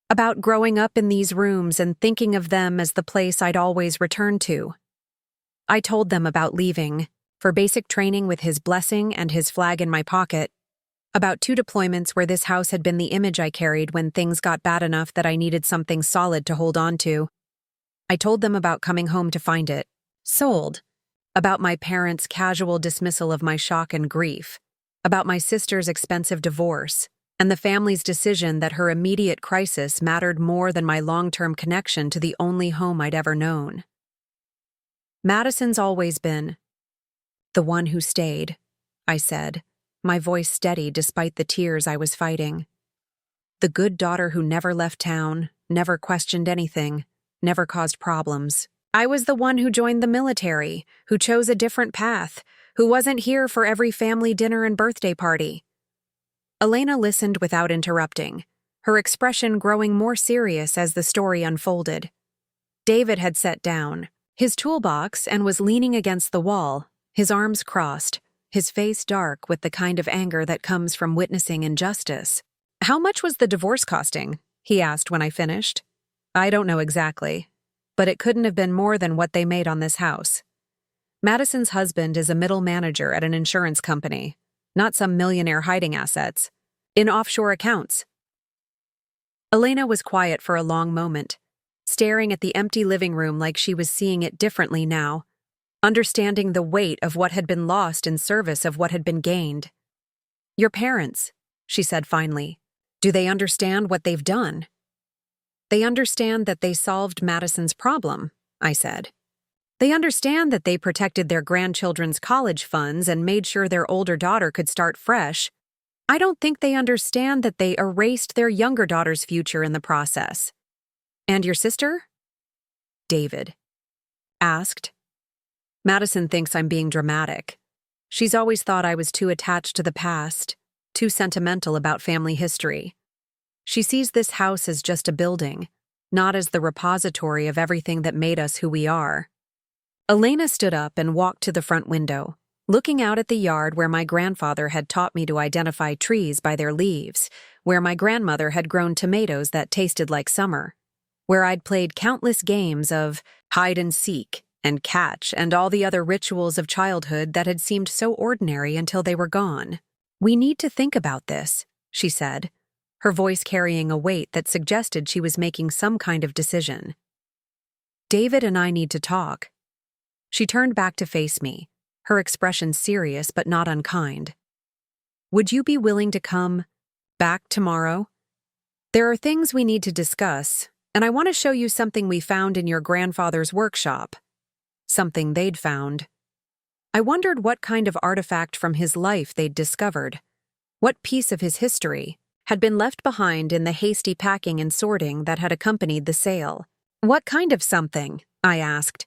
about growing up in these rooms and thinking of them as the place I'd always return to. I told them about leaving, for basic training with his blessing and his flag in my pocket, about 2 deployments where this house had been the image I carried when things got bad enough that I needed something solid to hold on to. I told them about coming home to find it sold, about my parents' casual dismissal of my shock and grief, about my sister's expensive divorce, and the family's decision that her immediate crisis mattered more than my long-term connection to the only home I'd ever known. "Madison's always been the one who stayed," I said, my voice steady despite the tears I was fighting. "The good daughter who never left town, never questioned anything, never caused problems. I was the one who joined the military, who chose a different path, who wasn't here for every family dinner and birthday party." Elena listened without interrupting, her expression growing more serious as the story unfolded. David had sat down, his toolbox, and was leaning against the wall, his arms crossed, his face dark with the kind of anger that comes from witnessing injustice. "How much was the divorce costing?" he asked when I finished. "I don't know exactly, but it couldn't have been more than what they made on this house. Madison's husband is a middle manager at an insurance company, not some millionaire hiding assets in offshore accounts." Elena was quiet for a long moment, staring at the empty living room like she was seeing it differently now, understanding the weight of what had been lost in service of what had been gained. "Your parents," she said finally, "do they understand what they've done?" "They understand that they solved Madison's problem," I said. "They understand that they protected their grandchildren's college funds and made sure their older daughter could start fresh. I don't think they understand that they erased their younger daughter's future in the process." "And your sister?" David asked. "Madison thinks I'm being dramatic. She's always thought I was too attached to the past, too sentimental about family history. She sees this house as just a building, not as the repository of everything that made us who we are." Elena stood up and walked to the front window, looking out at the yard where my grandfather had taught me to identify trees by their leaves, where my grandmother had grown tomatoes that tasted like summer, where I'd played countless games of hide and seek and catch and all the other rituals of childhood that had seemed so ordinary until they were gone. "We need to think about this," she said. her voice carrying a weight that suggested she was making some kind of decision. "David and I need to talk." She turned back to face me, her expression serious but not unkind. "Would you be willing to come back tomorrow? There are things we need to discuss, and I want to show you something we found in your grandfather's workshop. Something they'd found." I wondered what kind of artifact from his life they'd discovered. What piece of his history had been left behind in the hasty packing and sorting that had accompanied the sale. "What kind of something?" I asked.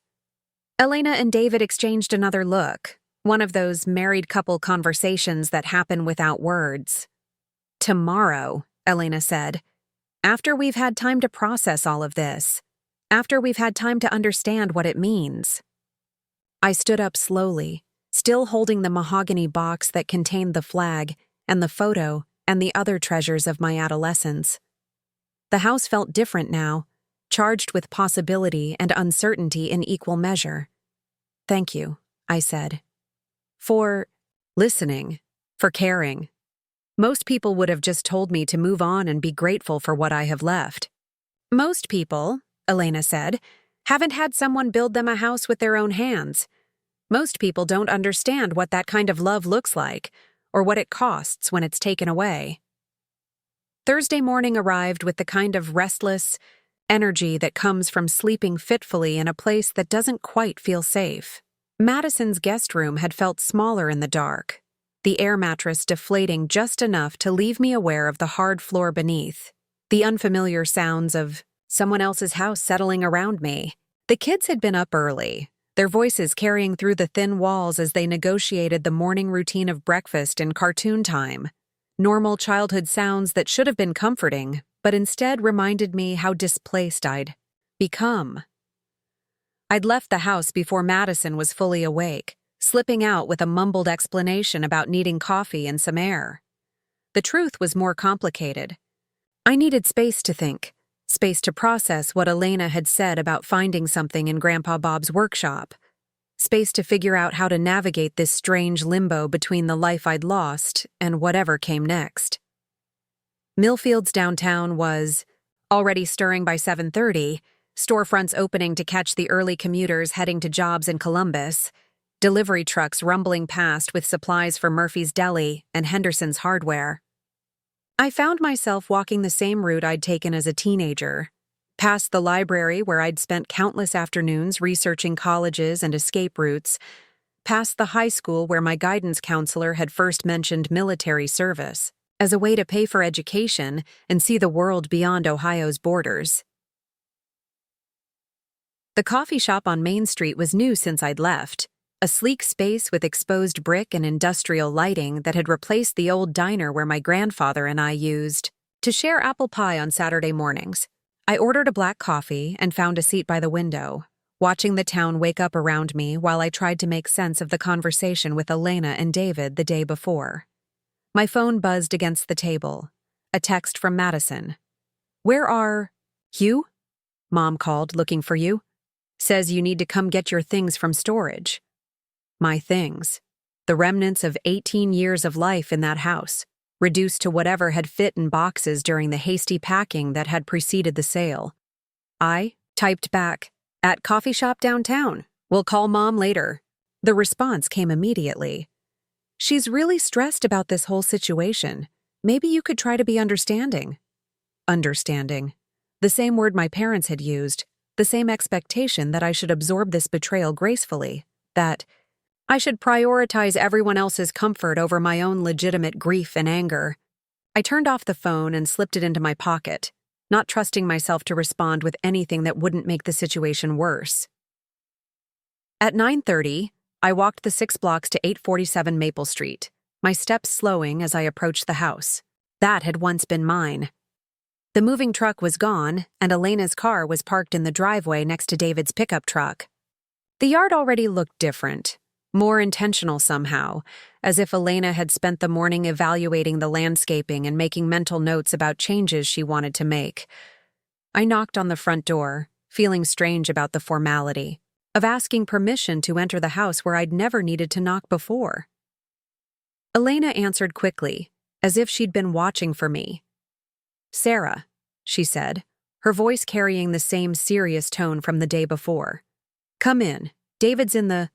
Elena and David exchanged another look, one of those married couple conversations that happen without words. "Tomorrow," Elena said. "After we've had time to process all of this. After we've had time to understand what it means." I stood up slowly, still holding the mahogany box that contained the flag and the photo and the other treasures of my adolescence. The house felt different now, charged with possibility and uncertainty in equal measure. "Thank you," I said. "For listening, for caring. Most people would have just told me to move on and be grateful for what I have left." "Most people," Elena said, "haven't had someone build them a house with their own hands. Most people don't understand what that kind of love looks like, or what it costs when it's taken away." Thursday morning arrived with the kind of restless energy that comes from sleeping fitfully in a place that doesn't quite feel safe. Madison's guest room had felt smaller in the dark, the air mattress deflating just enough to leave me aware of the hard floor beneath, the unfamiliar sounds of someone else's house settling around me. The kids had been up early, their voices carrying through the thin walls as they negotiated the morning routine of breakfast and cartoon time. Normal childhood sounds that should have been comforting, but instead reminded me how displaced I'd become. I'd left the house before Madison was fully awake, slipping out with a mumbled explanation about needing coffee and some air. The truth was more complicated. I needed space to think, space to process what Elena had said about finding something in Grandpa Bob's workshop, space to figure out how to navigate this strange limbo between the life I'd lost and whatever came next. Millfield's downtown was already stirring by 7:30, storefronts opening to catch the early commuters heading to jobs in Columbus, delivery trucks rumbling past with supplies for Murphy's Deli and Henderson's Hardware. I found myself walking the same route I'd taken as a teenager, past the library where I'd spent countless afternoons researching colleges and escape routes, past the high school where my guidance counselor had first mentioned military service as a way to pay for education and see the world beyond Ohio's borders. The coffee shop on Main Street was new since I'd left, a sleek space with exposed brick and industrial lighting that had replaced the old diner where my grandfather and I used to share apple pie on Saturday mornings. I ordered a black coffee and found a seat by the window, watching the town wake up around me while I tried to make sense of the conversation with Elena and David the day before. My phone buzzed against the table. A text from Madison. "Where are Hugh? Mom called looking for you. Says you need to come get your things from storage." My things. The remnants of 18 years of life in that house, reduced to whatever had fit in boxes during the hasty packing that had preceded the sale. I typed back, "At coffee shop downtown. We'll call Mom later." The response came immediately. "She's really stressed about this whole situation. Maybe you could try to be understanding." Understanding. The same word my parents had used, the same expectation that I should absorb this betrayal gracefully, that I should prioritize everyone else's comfort over my own legitimate grief and anger. I turned off the phone and slipped it into my pocket, not trusting myself to respond with anything that wouldn't make the situation worse. At 9:30, I walked the 6 blocks to 847 Maple Street, my steps slowing as I approached the house. That had once been mine. The moving truck was gone, and Elena's car was parked in the driveway next to David's pickup truck. The yard already looked different, more intentional somehow, as if Elena had spent the morning evaluating the landscaping and making mental notes about changes she wanted to make. I knocked on the front door, feeling strange about the formality of asking permission to enter the house where I'd never needed to knock before. Elena answered quickly, as if she'd been watching for me. Sarah, she said, her voice carrying the same serious tone from the day before. Come in. David's in the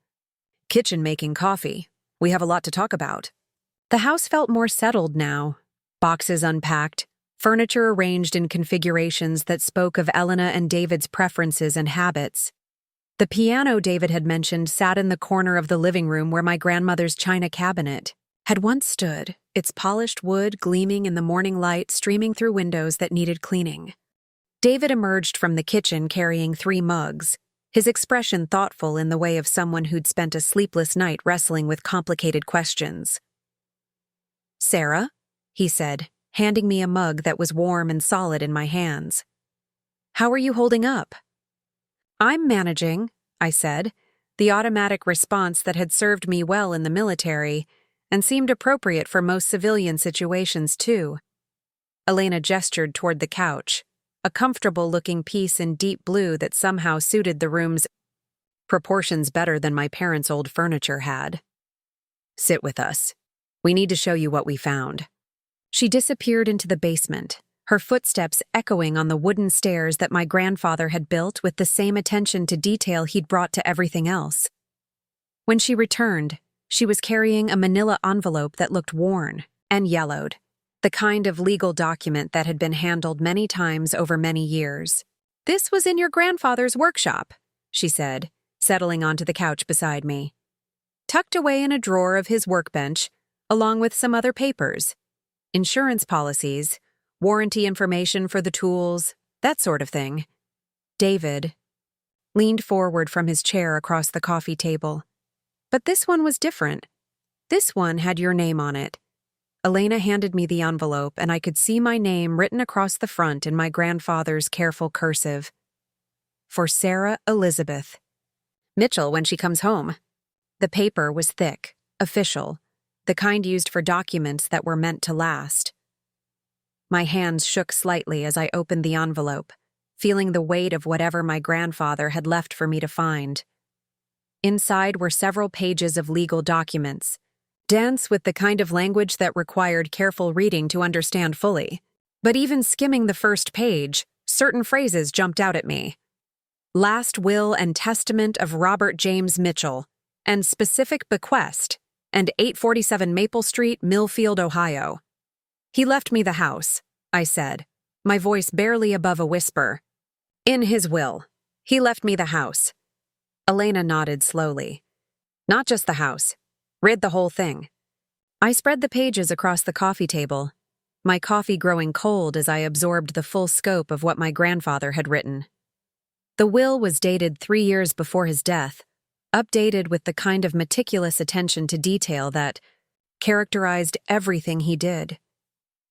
kitchen making coffee. We have a lot to talk about. The house felt more settled now. Boxes unpacked, furniture arranged in configurations that spoke of Elena and David's preferences and habits. The piano David had mentioned sat in the corner of the living room where my grandmother's china cabinet had once stood, its polished wood gleaming in the morning light streaming through windows that needed cleaning. David emerged from the kitchen carrying 3 mugs, his expression thoughtful in the way of someone who'd spent a sleepless night wrestling with complicated questions. Sarah, he said, handing me a mug that was warm and solid in my hands. How are you holding up? I'm managing, I said, the automatic response that had served me well in the military and seemed appropriate for most civilian situations too. Elena gestured toward the couch, a comfortable-looking piece in deep blue that somehow suited the room's proportions better than my parents' old furniture had. Sit with us. We need to show you what we found. She disappeared into the basement, her footsteps echoing on the wooden stairs that my grandfather had built with the same attention to detail he'd brought to everything else. When she returned, she was carrying a manila envelope that looked worn and yellowed, the kind of legal document that had been handled many times over many years. This was in your grandfather's workshop, she said, settling onto the couch beside me. Tucked away in a drawer of his workbench, along with some other papers. Insurance policies, warranty information for the tools, that sort of thing. David leaned forward from his chair across the coffee table. But this one was different. This one had your name on it. Elena handed me the envelope, and I could see my name written across the front in my grandfather's careful cursive. For Sarah Elizabeth Mitchell when she comes home. The paper was thick, official, the kind used for documents that were meant to last. My hands shook slightly as I opened the envelope, feeling the weight of whatever my grandfather had left for me to find. Inside were several pages of legal documents, dense with the kind of language that required careful reading to understand fully. But even skimming the first page, certain phrases jumped out at me. Last will and testament of Robert James Mitchell, and specific bequest, and 847 Maple Street, Millfield, Ohio. He left me the house, I said, my voice barely above a whisper. In his will. He left me the house. Elena nodded slowly. Not just the house. Read the whole thing. I spread the pages across the coffee table, my coffee growing cold as I absorbed the full scope of what my grandfather had written. The will was dated 3 years before his death, updated with the kind of meticulous attention to detail that characterized everything he did.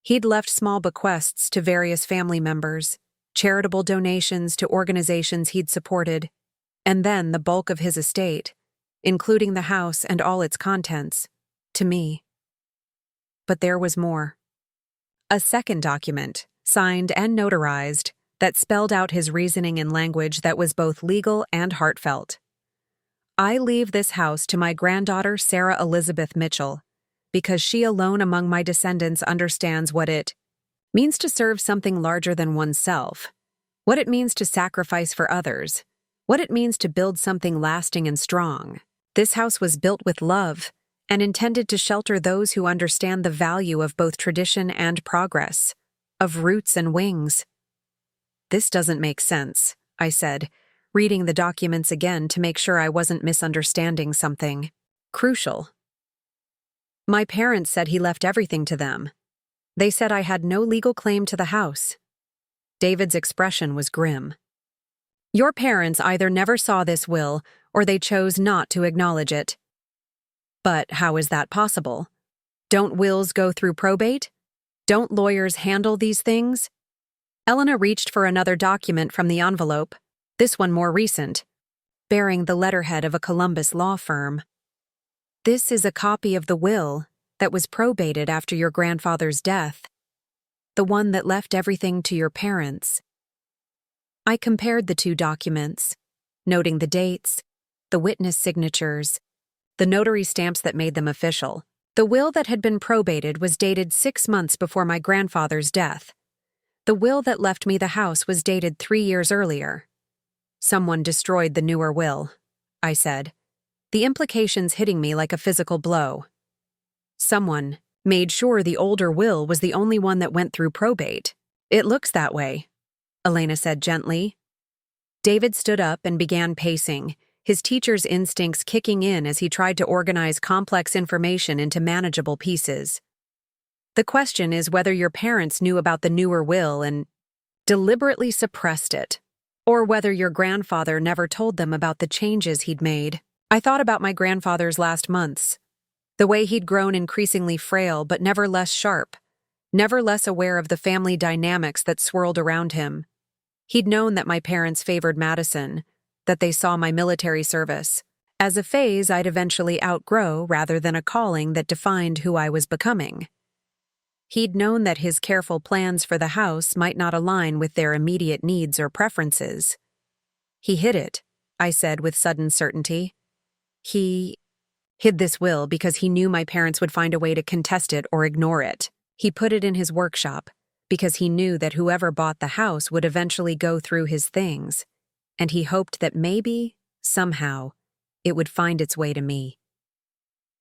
He'd left small bequests to various family members, charitable donations to organizations he'd supported, and then the bulk of his estate, including the house and all its contents, to me. But there was more. A second document, signed and notarized, that spelled out his reasoning in language that was both legal and heartfelt. I leave this house to my granddaughter Sarah Elizabeth Mitchell, because she alone among my descendants understands what it means to serve something larger than oneself, what it means to sacrifice for others, what it means to build something lasting and strong. This house was built with love and intended to shelter those who understand the value of both tradition and progress, of roots and wings. This doesn't make sense, I said, reading the documents again to make sure I wasn't misunderstanding something crucial. My parents said he left everything to them. They said I had no legal claim to the house. David's expression was grim. Your parents either never saw this will or they chose not to acknowledge it. But how is that possible? Don't wills go through probate? Don't lawyers handle these things? Elena reached for another document from the envelope, this one more recent, bearing the letterhead of a Columbus law firm. This is a copy of the will that was probated after your grandfather's death, the one that left everything to your parents. I compared the two documents, noting the dates, the witness signatures, the notary stamps that made them official. The will that had been probated was dated 6 months before my grandfather's death. The will that left me the house was dated 3 years earlier. Someone destroyed the newer will, I said, the implications hitting me like a physical blow. Someone made sure the older will was the only one that went through probate. It looks that way, Elena said gently. David stood up and began pacing, his teacher's instincts kicking in as he tried to organize complex information into manageable pieces. The question is whether your parents knew about the newer will and deliberately suppressed it, or whether your grandfather never told them about the changes he'd made. I thought about my grandfather's last months, the way he'd grown increasingly frail but never less sharp, never less aware of the family dynamics that swirled around him. He'd known that my parents favored Madison, that they saw my military service as a phase I'd eventually outgrow rather than a calling that defined who I was becoming. He'd known that his careful plans for the house might not align with their immediate needs or preferences. He hid it, I said with sudden certainty. He hid this will because he knew my parents would find a way to contest it or ignore it. He put it in his workshop because he knew that whoever bought the house would eventually go through his things, and he hoped that maybe, somehow, it would find its way to me.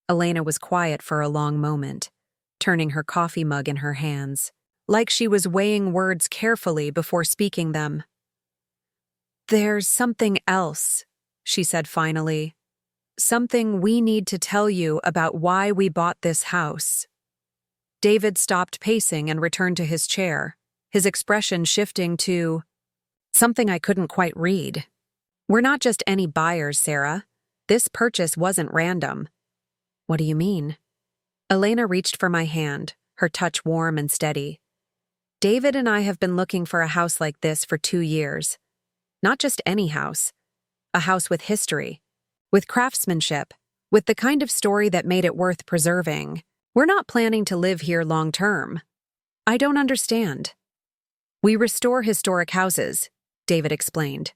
Elena was quiet for a long moment, turning her coffee mug in her hands, like she was weighing words carefully before speaking them. "There's something else," she said finally. "Something we need to tell you about why we bought this house." David stopped pacing and returned to his chair, his expression shifting to something I couldn't quite read. "We're not just any buyers, Sarah. This purchase wasn't random." "What do you mean?" Elena reached for my hand, her touch warm and steady. "David and I have been looking for a house like this for 2 years. Not just any house. A house with history, with craftsmanship, with the kind of story that made it worth preserving. We're not planning to live here long term." "I don't understand." "We restore historic houses," David explained.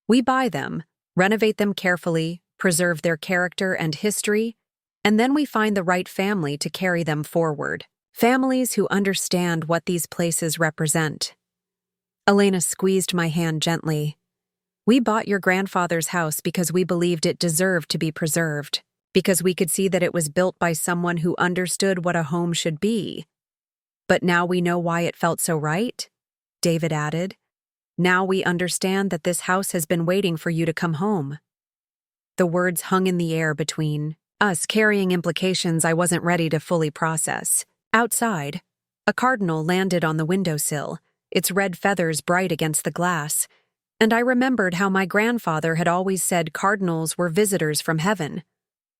"We buy them, renovate them carefully, preserve their character and history, and then we find the right family to carry them forward. Families who understand what these places represent." Elena squeezed my hand gently. "We bought your grandfather's house because we believed it deserved to be preserved, because we could see that it was built by someone who understood what a home should be. But now we know why it felt so right," David added. "Now we understand that this house has been waiting for you to come home." The words hung in the air between us, carrying implications I wasn't ready to fully process. Outside, a cardinal landed on the windowsill, its red feathers bright against the glass, and I remembered how my grandfather had always said cardinals were visitors from heaven,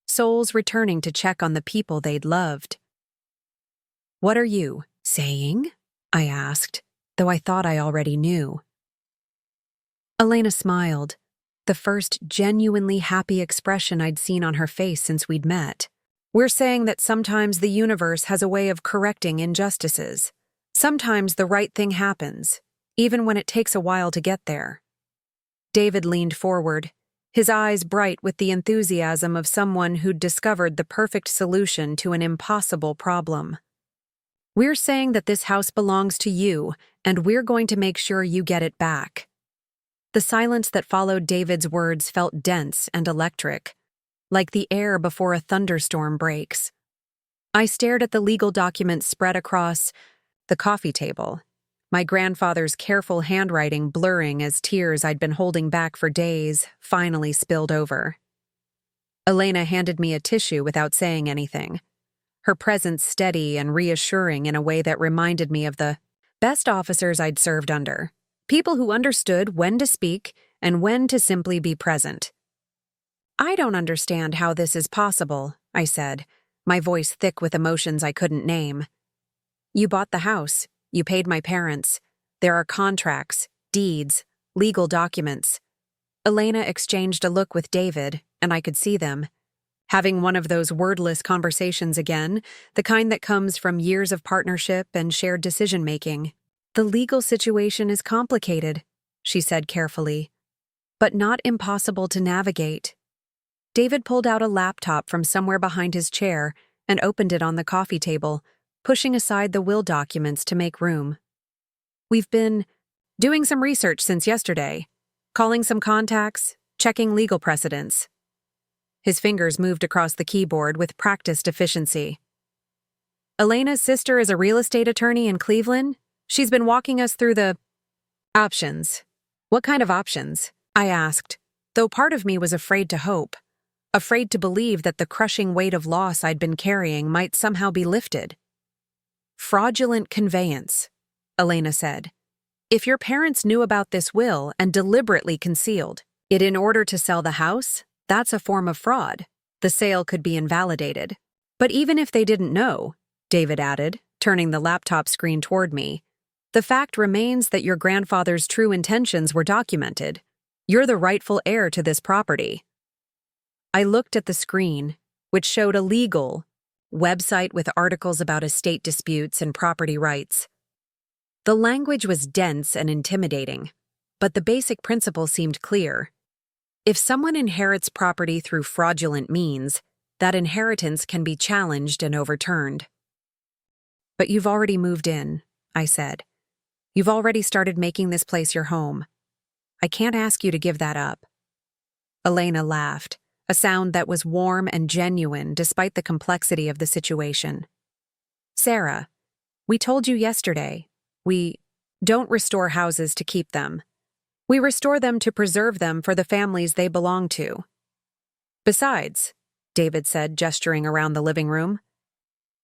souls returning to check on the people they'd loved. "What are you saying?" I asked, though I thought I already knew. Elena smiled, the first genuinely happy expression I'd seen on her face since we'd met. "We're saying that sometimes the universe has a way of correcting injustices. Sometimes the right thing happens, even when it takes a while to get there." David leaned forward, his eyes bright with the enthusiasm of someone who'd discovered the perfect solution to an impossible problem. "We're saying that this house belongs to you, and we're going to make sure you get it back." The silence that followed David's words felt dense and electric, like the air before a thunderstorm breaks. I stared at the legal documents spread across the coffee table, my grandfather's careful handwriting blurring as tears I'd been holding back for days finally spilled over. Elena handed me a tissue without saying anything, her presence steady and reassuring in a way that reminded me of the best officers I'd served under. People who understood when to speak and when to simply be present. "I don't understand how this is possible," I said, my voice thick with emotions I couldn't name. "You bought the house. You paid my parents. There are contracts, deeds, legal documents." Elena exchanged a look with David, and I could see them. Having one of those wordless conversations again, the kind that comes from years of partnership and shared decision-making. "The legal situation is complicated," she said carefully, "but not impossible to navigate." David pulled out a laptop from somewhere behind his chair and opened it on the coffee table, pushing aside the will documents to make room. We've been doing some research since yesterday, calling some contacts, checking legal precedents. His fingers moved across the keyboard with practiced efficiency. Elena's sister is a real estate attorney in Cleveland. She's been walking us through the options. What kind of options? I asked, though part of me was afraid to hope, afraid to believe that the crushing weight of loss I'd been carrying might somehow be lifted. Fraudulent conveyance, Elena said. If your parents knew about this will and deliberately concealed it in order to sell the house, that's a form of fraud. The sale could be invalidated. But even if they didn't know, David added, turning the laptop screen toward me, the fact remains that your grandfather's true intentions were documented. You're the rightful heir to this property. I looked at the screen, which showed a legal website with articles about estate disputes and property rights. The language was dense and intimidating, but the basic principle seemed clear. If someone inherits property through fraudulent means, that inheritance can be challenged and overturned. But you've already moved in, I said. You've already started making this place your home. I can't ask you to give that up. Elena laughed, a sound that was warm and genuine despite the complexity of the situation. Sarah, we told you yesterday, we don't restore houses to keep them. We restore them to preserve them for the families they belong to. Besides, David said, gesturing around the living room,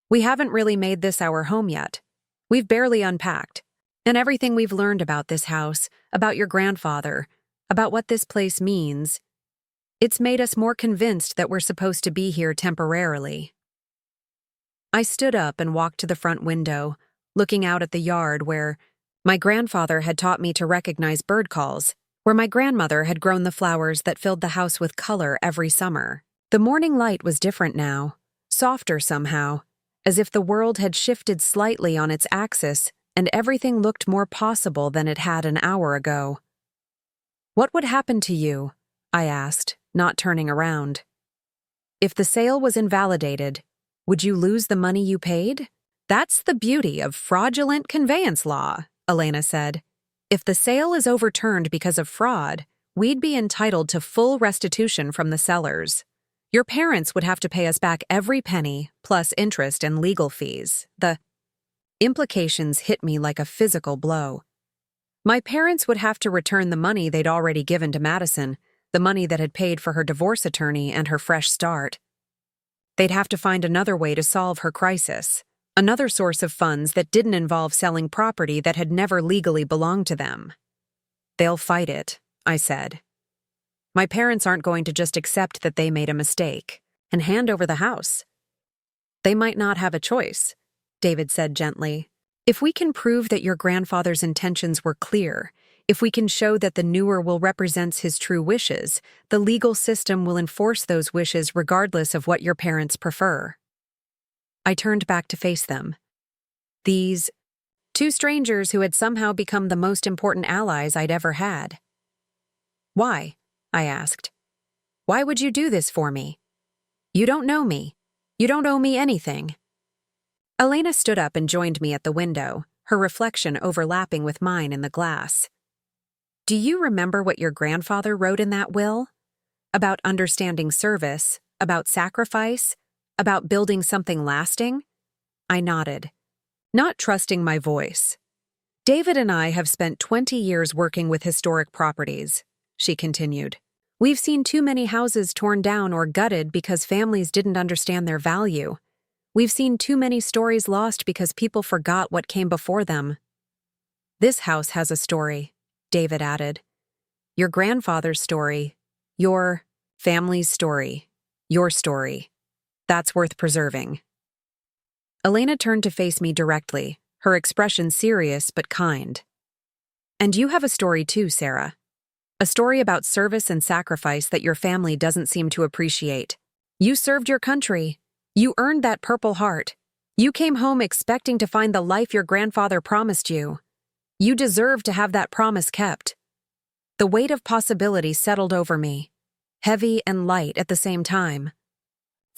we haven't really made this our home yet. We've barely unpacked. And everything we've learned about this house, about your grandfather, about what this place means, it's made us more convinced that we're supposed to be here temporarily. I stood up and walked to the front window, looking out at the yard where my grandfather had taught me to recognize bird calls, where my grandmother had grown the flowers that filled the house with color every summer. The morning light was different now, softer somehow, as if the world had shifted slightly on its axis and everything looked more possible than it had an hour ago. What would happen to you? I asked, not turning around. If the sale was invalidated, would you lose the money you paid? That's the beauty of fraudulent conveyance law, Elena said. If the sale is overturned because of fraud, we'd be entitled to full restitution from the sellers. Your parents would have to pay us back every penny, plus interest and legal fees. The implications hit me like a physical blow. My parents would have to return the money they'd already given to Madison, the money that had paid for her divorce attorney and her fresh start. They'd have to find another way to solve her crisis, another source of funds that didn't involve selling property that had never legally belonged to them. They'll fight it, I said. My parents aren't going to just accept that they made a mistake and hand over the house. They might not have a choice, David said gently. If we can prove that your grandfather's intentions were clear, if we can show that the newer will represents his true wishes, the legal system will enforce those wishes regardless of what your parents prefer. I turned back to face them. These two strangers who had somehow become the most important allies I'd ever had. Why? I asked. Why would you do this for me? You don't know me. You don't owe me anything. Elena stood up and joined me at the window, her reflection overlapping with mine in the glass. Do you remember what your grandfather wrote in that will? About understanding service, about sacrifice, about building something lasting? I nodded, not trusting my voice. David and I have spent 20 years working with historic properties, she continued. We've seen too many houses torn down or gutted because families didn't understand their value. We've seen too many stories lost because people forgot what came before them. This house has a story, David added. Your grandfather's story, your family's story, your story. That's worth preserving. Elena turned to face me directly, her expression serious but kind. And you have a story too, Sarah. A story about service and sacrifice that your family doesn't seem to appreciate. You served your country. You earned that Purple Heart. You came home expecting to find the life your grandfather promised you. You deserve to have that promise kept. The weight of possibility settled over me, heavy and light at the same time.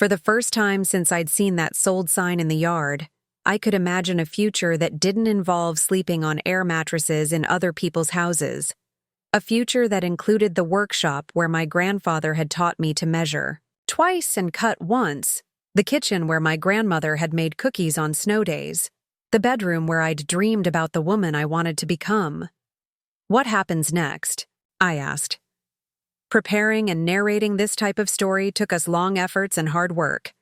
For the first time since I'd seen that sold sign in the yard, I could imagine a future that didn't involve sleeping on air mattresses in other people's houses. A future that included the workshop where my grandfather had taught me to measure twice and cut once, the kitchen where my grandmother had made cookies on snow days, the bedroom where I'd dreamed about the woman I wanted to become. What happens next? I asked. Preparing and narrating this type of story took us long efforts and hard work.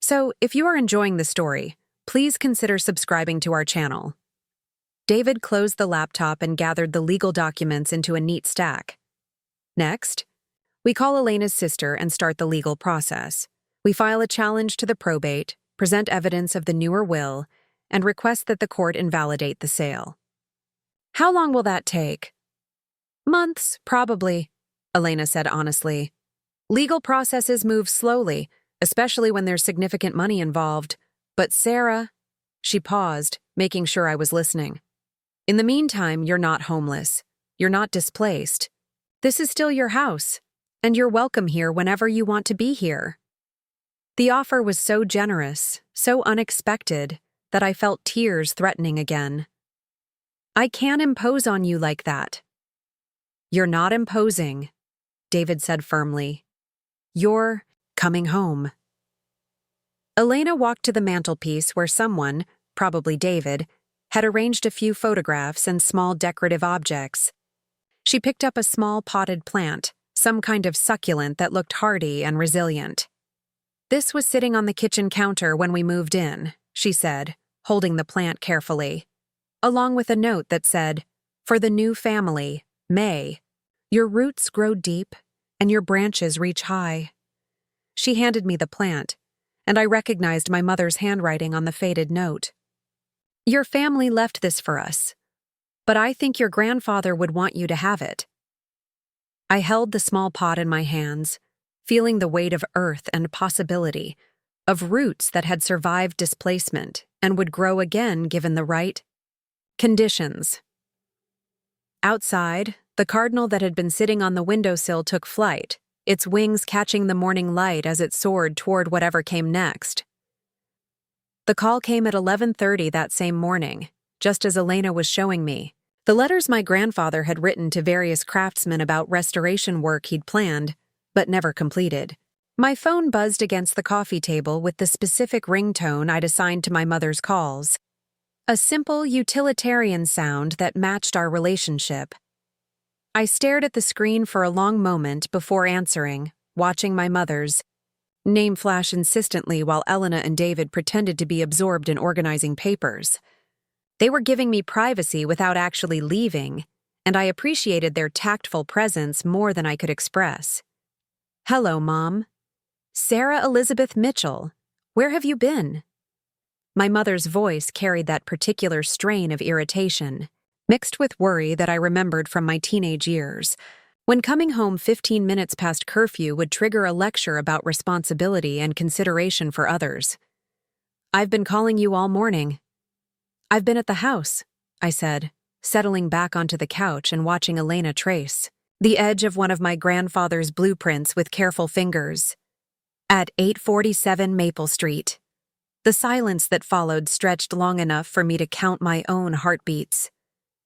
So, if you are enjoying the story, please consider subscribing to our channel. David closed the laptop and gathered the legal documents into a neat stack. Next, we call Elena's sister and start the legal process. We file a challenge to the probate, present evidence of the newer will, and request that the court invalidate the sale. How long will that take? Months, probably, Elena said honestly. Legal processes move slowly, especially when there's significant money involved. But Sarah, she paused, making sure I was listening. In the meantime, you're not homeless. You're not displaced. This is still your house, and you're welcome here whenever you want to be here. The offer was so generous, so unexpected, that I felt tears threatening again. I can't impose on you like that. You're not imposing, David said firmly. You're coming home. Elena walked to the mantelpiece where someone, probably David, had arranged a few photographs and small decorative objects. She picked up a small potted plant, some kind of succulent that looked hardy and resilient. This was sitting on the kitchen counter when we moved in, she said, holding the plant carefully, along with a note that said, "For the new family, May, your roots grow deep and your branches reach high." She handed me the plant, and I recognized my mother's handwriting on the faded note. Your family left this for us, but I think your grandfather would want you to have it. I held the small pot in my hands, feeling the weight of earth and possibility, of roots that had survived displacement and would grow again given the right conditions. Outside, the cardinal that had been sitting on the windowsill took flight, its wings catching the morning light as it soared toward whatever came next. The call came at 11:30 that same morning, just as Elena was showing me. The letters my grandfather had written to various craftsmen about restoration work he'd planned, but never completed. My phone buzzed against the coffee table with the specific ringtone I'd assigned to my mother's calls. A simple, utilitarian sound that matched our relationship. I stared at the screen for a long moment before answering, watching my mother's name flash insistently while Elena and David pretended to be absorbed in organizing papers. They were giving me privacy without actually leaving, and I appreciated their tactful presence more than I could express. Hello, Mom. Sarah Elizabeth Mitchell. Where have you been? My mother's voice carried that particular strain of irritation, mixed with worry that I remembered from my teenage years, when coming home 15 minutes past curfew would trigger a lecture about responsibility and consideration for others. I've been calling you all morning. I've been at the house, I said, settling back onto the couch and watching Elena trace the edge of one of my grandfather's blueprints with careful fingers. At 847 Maple Street. The silence that followed stretched long enough for me to count my own heartbeats.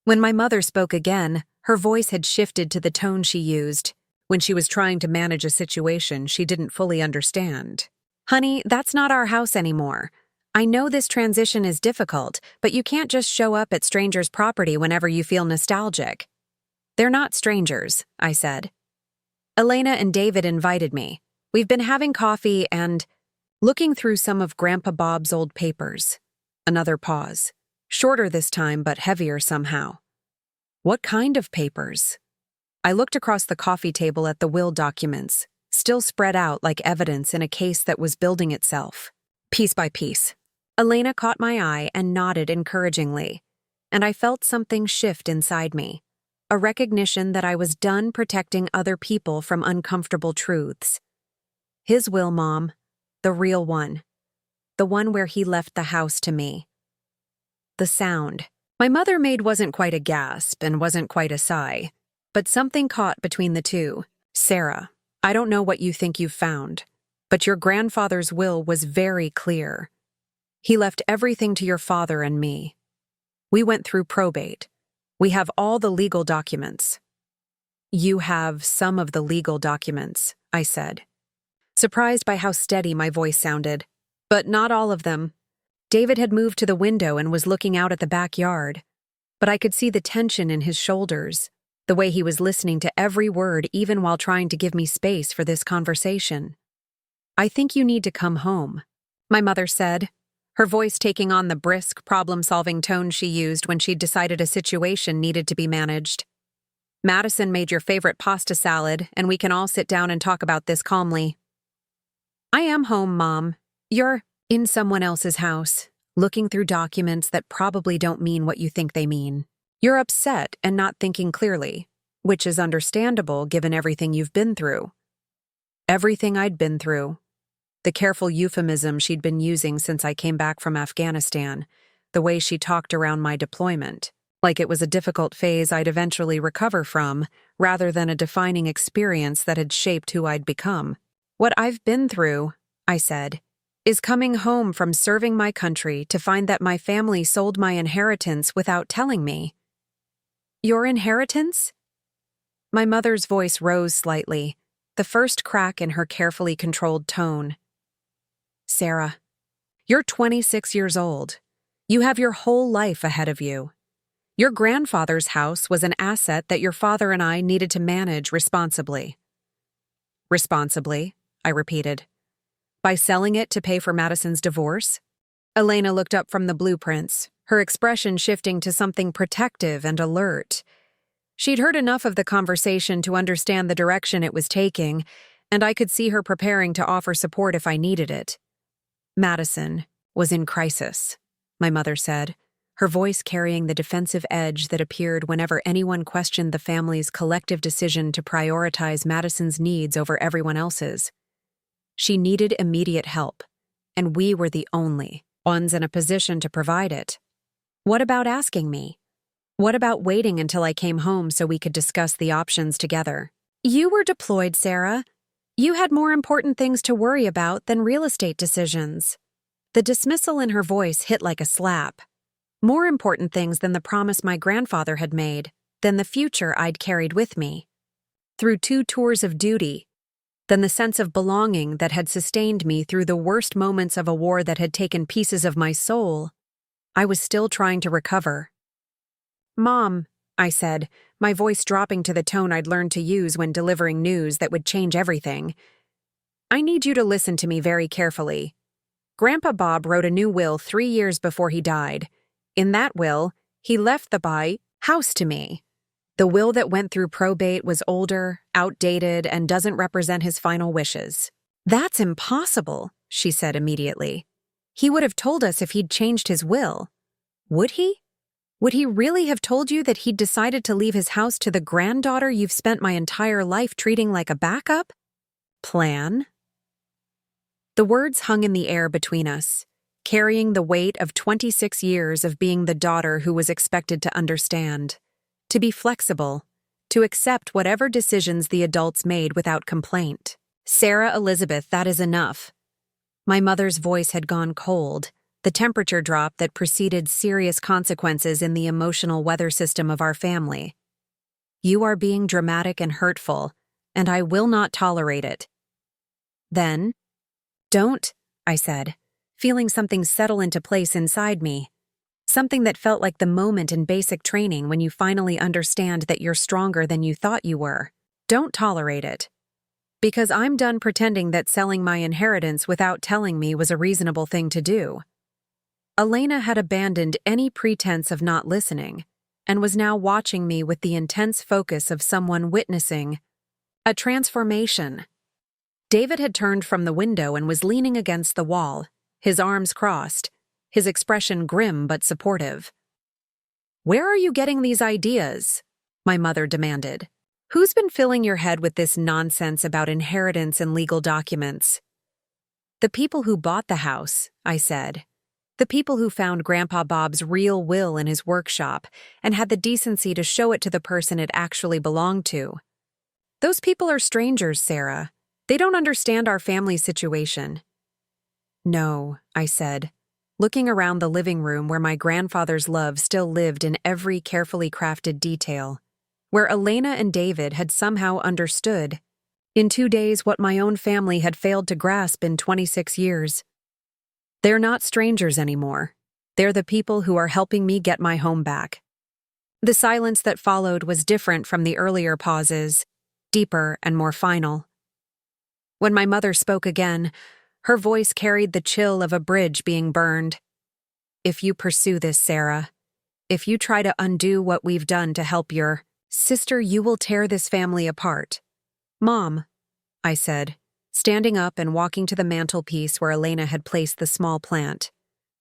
When my mother spoke again, her voice had shifted to the tone she used when she was trying to manage a situation she didn't fully understand. Honey, that's not our house anymore. I know this transition is difficult, but you can't just show up at strangers' property whenever you feel nostalgic. They're not strangers, I said. Elena and David invited me. We've been having coffee and looking through some of Grandpa Bob's old papers. Another pause. Shorter this time, but heavier somehow. What kind of papers? I looked across the coffee table at the will documents, still spread out like evidence in a case that was building itself, piece by piece. Elena caught my eye and nodded encouragingly, and I felt something shift inside me, a recognition that I was done protecting other people from uncomfortable truths. His will, Mom, the real one, the one where he left the house to me. The sound my mother made wasn't quite a gasp and wasn't quite a sigh, but something caught between the two. Sarah, I don't know what you think you've found, but your grandfather's will was very clear. He left everything to your father and me. We went through probate. We have all the legal documents. You have some of the legal documents, I said, surprised by how steady my voice sounded. But not all of them. David had moved to the window and was looking out at the backyard, but I could see the tension in his shoulders, the way he was listening to every word even while trying to give me space for this conversation. I think you need to come home, my mother said, her voice taking on the brisk, problem-solving tone she used when she'd decided a situation needed to be managed. Madison made your favorite pasta salad, and we can all sit down and talk about this calmly. I am home, Mom. You're in someone else's house, looking through documents that probably don't mean what you think they mean. You're upset and not thinking clearly, which is understandable given everything you've been through. Everything I'd been through. The careful euphemism she'd been using since I came back from Afghanistan, the way she talked around my deployment, like it was a difficult phase I'd eventually recover from, rather than a defining experience that had shaped who I'd become. What I've been through, I said, is coming home from serving my country to find that my family sold my inheritance without telling me. Your inheritance? My mother's voice rose slightly, the first crack in her carefully controlled tone. Sarah, you're 26 years old. You have your whole life ahead of you. Your grandfather's house was an asset that your father and I needed to manage responsibly. Responsibly, I repeated. By selling it to pay for Madison's divorce? Elena looked up from the blueprints, her expression shifting to something protective and alert. She'd heard enough of the conversation to understand the direction it was taking, and I could see her preparing to offer support if I needed it. Madison was in crisis, my mother said, her voice carrying the defensive edge that appeared whenever anyone questioned the family's collective decision to prioritize Madison's needs over everyone else's. She needed immediate help, and we were the only ones in a position to provide it. What about asking me? What about waiting until I came home so we could discuss the options together? You were deployed, Sarah. You had more important things to worry about than real estate decisions. The dismissal in her voice hit like a slap. More important things than the promise my grandfather had made, than the future I'd carried with me. Through 2 tours of duty, than the sense of belonging that had sustained me through the worst moments of a war that had taken pieces of my soul, I was still trying to recover. Mom, I said, my voice dropping to the tone I'd learned to use when delivering news that would change everything. I need you to listen to me very carefully. Grandpa Bob wrote a new will 3 years before he died. In that will, he left the house to me. The will that went through probate was older, outdated, and doesn't represent his final wishes. That's impossible, she said immediately. He would have told us if he'd changed his will. Would he? Would he really have told you that he'd decided to leave his house to the granddaughter you've spent my entire life treating like a backup? Plan? The words hung in the air between us, carrying the weight of 26 years of being the daughter who was expected to understand, to be flexible, to accept whatever decisions the adults made without complaint. Sarah Elizabeth, that is enough. My mother's voice had gone cold, the temperature drop that preceded serious consequences in the emotional weather system of our family. You are being dramatic and hurtful, and I will not tolerate it. Then, don't, I said, feeling something settle into place inside me. Something that felt like the moment in basic training when you finally understand that you're stronger than you thought you were. Don't tolerate it. Because I'm done pretending that selling my inheritance without telling me was a reasonable thing to do. Elena had abandoned any pretense of not listening, and was now watching me with the intense focus of someone witnessing a transformation. David had turned from the window and was leaning against the wall, his arms crossed, his expression grim but supportive. Where are you getting these ideas? My mother demanded. Who's been filling your head with this nonsense about inheritance and legal documents? The people who bought the house, I said. The people who found Grandpa Bob's real will in his workshop and had the decency to show it to the person it actually belonged to. Those people are strangers, Sarah. They don't understand our family situation. No, I said, looking around the living room where my grandfather's love still lived in every carefully crafted detail, where Elena and David had somehow understood, in 2 days, what my own family had failed to grasp in 26 years. They're not strangers anymore. They're the people who are helping me get my home back. The silence that followed was different from the earlier pauses, deeper and more final. When my mother spoke again, her voice carried the chill of a bridge being burned. If you pursue this, Sarah, if you try to undo what we've done to help your sister, you will tear this family apart. Mom, I said, standing up and walking to the mantelpiece where Elena had placed the small plant,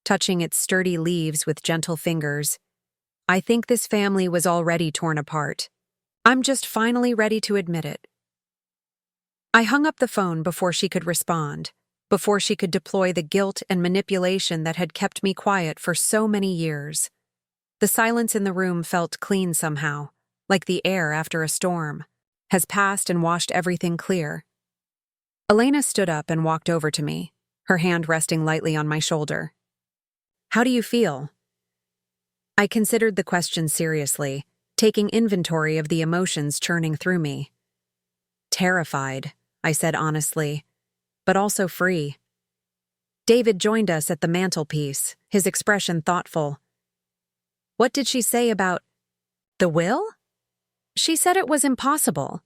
touching its sturdy leaves with gentle fingers. I think this family was already torn apart. I'm just finally ready to admit it. I hung up the phone before she could respond, before she could deploy the guilt and manipulation that had kept me quiet for so many years. The silence in the room felt clean somehow, like the air after a storm, has passed and washed everything clear. Elena stood up and walked over to me, her hand resting lightly on my shoulder. How do you feel? I considered the question seriously, taking inventory of the emotions churning through me. Terrified, I said honestly, but also free. David joined us at the mantelpiece, his expression thoughtful. What did she say about the will? She said it was impossible,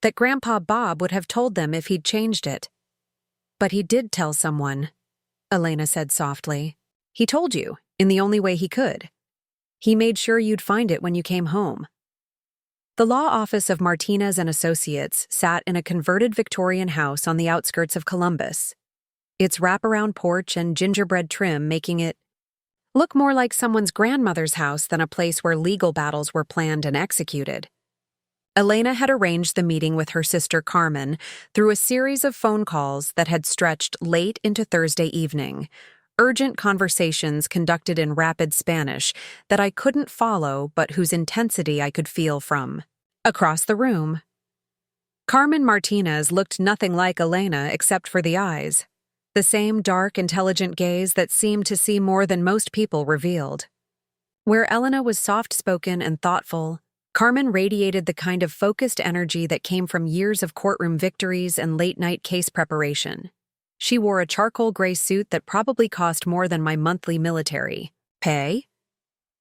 that Grandpa Bob would have told them if he'd changed it. But he did tell someone, Elena said softly. He told you, in the only way he could. He made sure you'd find it when you came home. The law office of Martinez and Associates sat in a converted Victorian house on the outskirts of Columbus, its wraparound porch and gingerbread trim making it look more like someone's grandmother's house than a place where legal battles were planned and executed. Elena had arranged the meeting with her sister Carmen through a series of phone calls that had stretched late into Thursday evening, urgent conversations conducted in rapid Spanish that I couldn't follow but whose intensity I could feel from across the room. Carmen Martinez looked nothing like Elena except for the eyes, the same dark, intelligent gaze that seemed to see more than most people revealed. Where Elena was soft-spoken and thoughtful, Carmen radiated the kind of focused energy that came from years of courtroom victories and late-night case preparation. She wore a charcoal gray suit that probably cost more than my monthly military pay.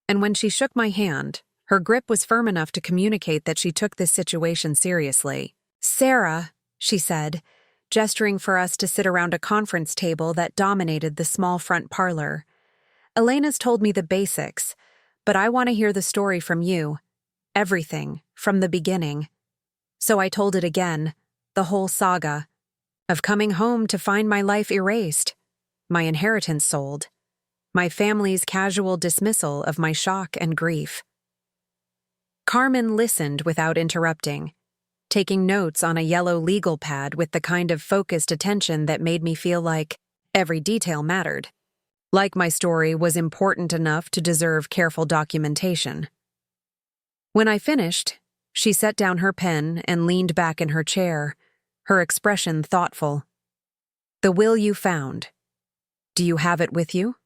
And when she shook my hand, her grip was firm enough to communicate that she took this situation seriously. Sarah, she said, gesturing for us to sit around a conference table that dominated the small front parlor. Elena's told me the basics, but I want to hear the story from you. Everything, from the beginning. So I told it again, the whole saga. Of coming home to find my life erased, my inheritance sold, my family's casual dismissal of my shock and grief. Carmen listened without interrupting, taking notes on a yellow legal pad with the kind of focused attention that made me feel like every detail mattered, like my story was important enough to deserve careful documentation. When I finished, she set down her pen and leaned back in her chair, her expression thoughtful. The will you found. Do you have it with you?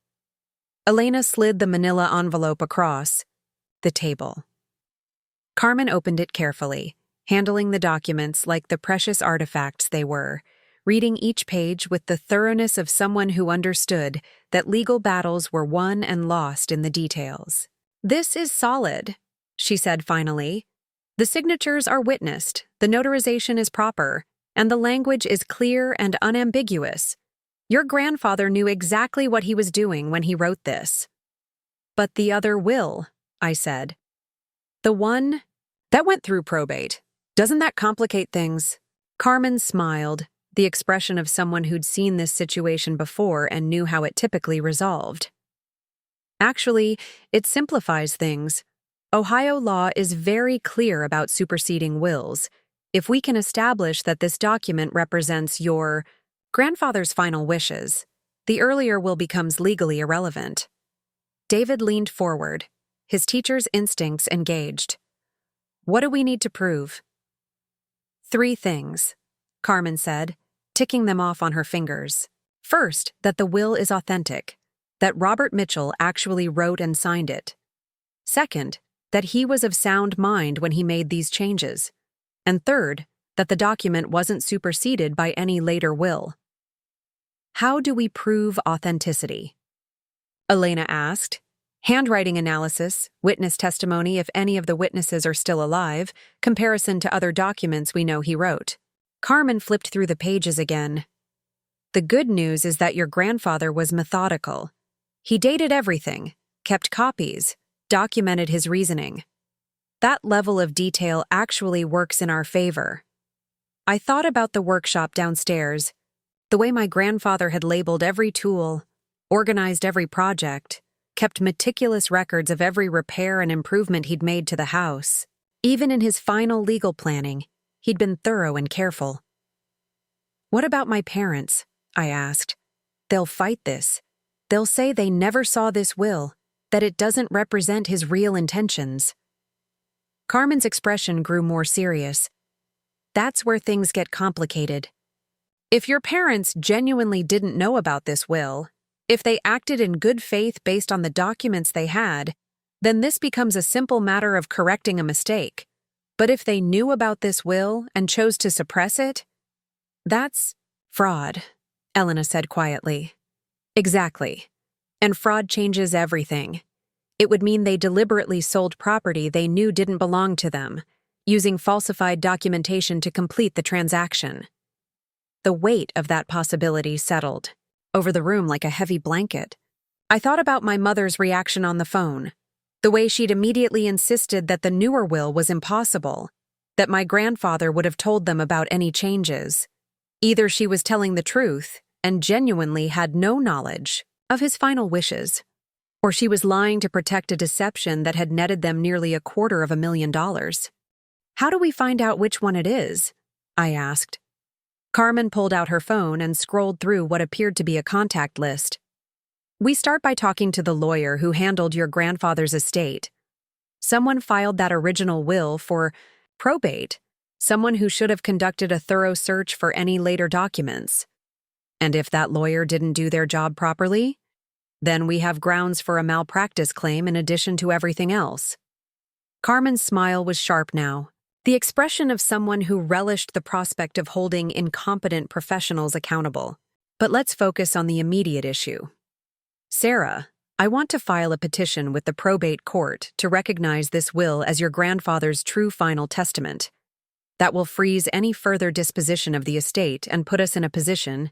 Elena slid the manila envelope across the table. Carmen opened it carefully, handling the documents like the precious artifacts they were, reading each page with the thoroughness of someone who understood that legal battles were won and lost in the details. This is solid, she said finally. The signatures are witnessed, the notarization is proper, and the language is clear and unambiguous. Your grandfather knew exactly what he was doing when he wrote this. But the other will, I said. The one that went through probate. Doesn't that complicate things? Carmen smiled, the expression of someone who'd seen this situation before and knew how it typically resolved. Actually, it simplifies things. Ohio law is very clear about superseding wills. If we can establish that this document represents your grandfather's final wishes, the earlier will becomes legally irrelevant. David leaned forward, his teacher's instincts engaged. What do we need to prove? 3 things, Carmen said, ticking them off on her fingers. First, that the will is authentic. that Robert Mitchell actually wrote and signed it. Second, that he was of sound mind when he made these changes. And third, that the document wasn't superseded by any later will. How do we prove authenticity? Elena asked. Handwriting analysis, witness testimony if any of the witnesses are still alive, comparison to other documents we know he wrote. Carmen flipped through the pages again. The good news is that your grandfather was methodical. He dated everything, kept copies, documented his reasoning. That level of detail actually works in our favor. I thought about the workshop downstairs, the way my grandfather had labeled every tool, organized every project, kept meticulous records of every repair and improvement he'd made to the house. Even in his final legal planning, he'd been thorough and careful. What about my parents? I asked. They'll fight this. They'll say they never saw this will, that it doesn't represent his real intentions. Carmen's expression grew more serious. That's where things get complicated. If your parents genuinely didn't know about this will, if they acted in good faith based on the documents they had, then this becomes a simple matter of correcting a mistake. But if they knew about this will and chose to suppress it, that's fraud, Elena said quietly. Exactly. And fraud changes everything. It would mean they deliberately sold property they knew didn't belong to them, using falsified documentation to complete the transaction. The weight of that possibility settled over the room like a heavy blanket. I thought about my mother's reaction on the phone, the way she'd immediately insisted that the newer will was impossible, that my grandfather would have told them about any changes. Either she was telling the truth and genuinely had no knowledge of his final wishes, or she was lying to protect a deception that had netted them nearly $250,000. How do we find out which one it is? I asked. Carmen pulled out her phone and scrolled through what appeared to be a contact list. We start by talking to the lawyer who handled your grandfather's estate. Someone filed that original will for probate, someone who should have conducted a thorough search for any later documents. And if that lawyer didn't do their job properly, then we have grounds for a malpractice claim in addition to everything else. Carmen's smile was sharp now, the expression of someone who relished the prospect of holding incompetent professionals accountable. But let's focus on the immediate issue. Sarah, I want to file a petition with the probate court to recognize this will as your grandfather's true final testament. That will freeze any further disposition of the estate and put us in a position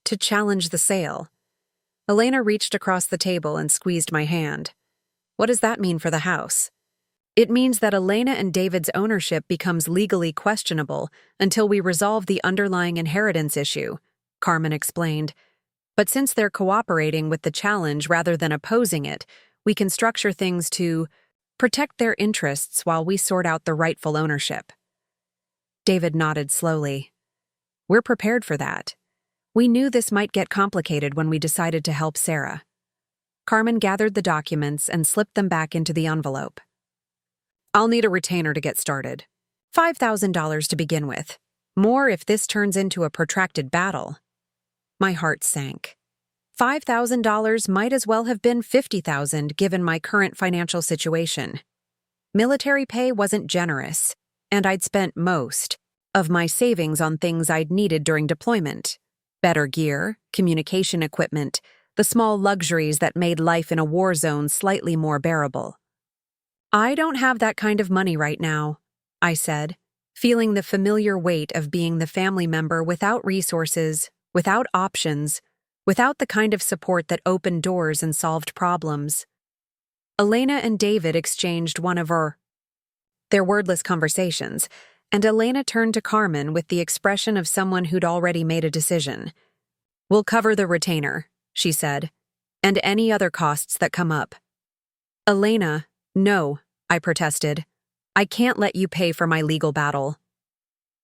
to challenge the sale. Elena reached across the table and squeezed my hand. What does that mean for the house? It means that Elena and David's ownership becomes legally questionable until we resolve the underlying inheritance issue, Carmen explained. But since they're cooperating with the challenge rather than opposing it, we can structure things to protect their interests while we sort out the rightful ownership. David nodded slowly. We're prepared for that. We knew this might get complicated when we decided to help Sarah. Carmen gathered the documents and slipped them back into the envelope. I'll need a retainer to get started. $5,000 to begin with. More if this turns into a protracted battle. My heart sank. $5,000 might as well have been $50,000 given my current financial situation. Military pay wasn't generous, and I'd spent most of my savings on things I'd needed during deployment. Better gear, communication equipment, the small luxuries that made life in a war zone slightly more bearable. I don't have that kind of money right now, I said, feeling the familiar weight of being the family member without resources, without options, without the kind of support that opened doors and solved problems. Elena and David exchanged one of their wordless conversations, and Elena turned to Carmen with the expression of someone who'd already made a decision. We'll cover the retainer, she said, and any other costs that come up. Elena, no, I protested. I can't let you pay for my legal battle.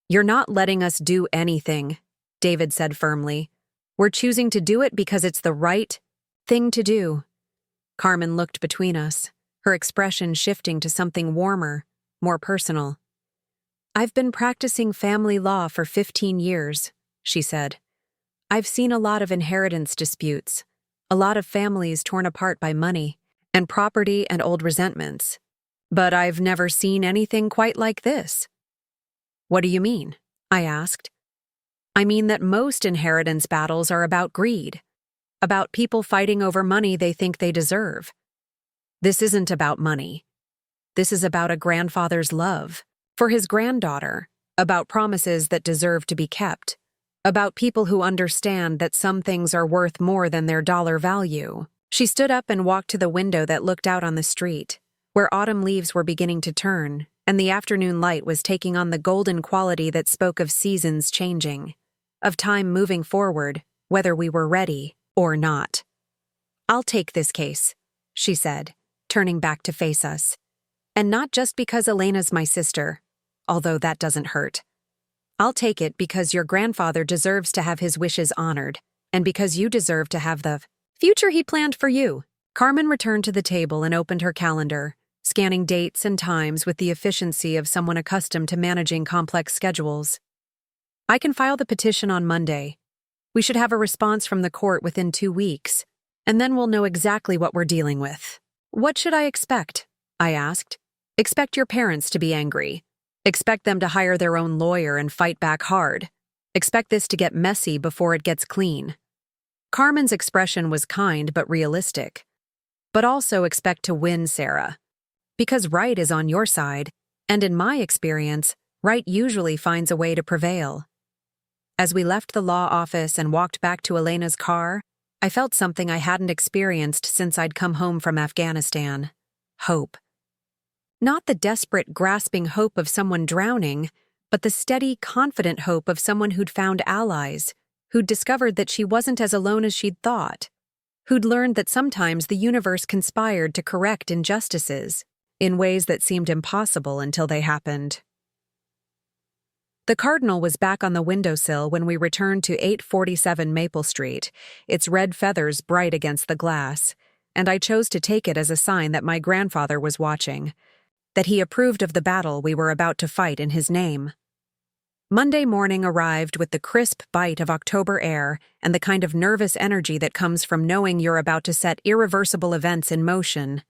You're not letting us do anything, David said firmly. We're choosing to do it because it's the right thing to do. Carmen looked between us, her expression shifting to something warmer, more personal. I've been practicing family law for 15 years, she said. I've seen a lot of inheritance disputes, a lot of families torn apart by money and property and old resentments. But I've never seen anything quite like this. What do you mean? I asked. I mean that most inheritance battles are about greed, about people fighting over money they think they deserve. This isn't about money. This is about a grandfather's love for his granddaughter, about promises that deserve to be kept, about people who understand that some things are worth more than their dollar value. She stood up and walked to the window that looked out on the street, where autumn leaves were beginning to turn, and the afternoon light was taking on the golden quality that spoke of seasons changing, of time moving forward, whether we were ready or not. I'll take this case, she said, turning back to face us. And not just because Elena's my sister, although that doesn't hurt. I'll take it because your grandfather deserves to have his wishes honored, and because you deserve to have the future he planned for you. Carmen returned to the table and opened her calendar, scanning dates and times with the efficiency of someone accustomed to managing complex schedules. I can file the petition on Monday. We should have a response from the court within 2 weeks, and then we'll know exactly what we're dealing with. What should I expect? I asked. Expect your parents to be angry. Expect them to hire their own lawyer and fight back hard. Expect this to get messy before it gets clean. Carmen's expression was kind but realistic. But also expect to win, Sarah. Because right is on your side, and in my experience, right usually finds a way to prevail. As we left the law office and walked back to Elena's car, I felt something I hadn't experienced since I'd come home from Afghanistan. Hope. Not the desperate, grasping hope of someone drowning, but the steady, confident hope of someone who'd found allies, who'd discovered that she wasn't as alone as she'd thought, who'd learned that sometimes the universe conspired to correct injustices in ways that seemed impossible until they happened. The Cardinal was back on the windowsill when we returned to 847 Maple Street, its red feathers bright against the glass, and I chose to take it as a sign that my grandfather was watching, that he approved of the battle we were about to fight in his name. Monday morning arrived with the crisp bite of October air and the kind of nervous energy that comes from knowing you're about to set irreversible events in motion.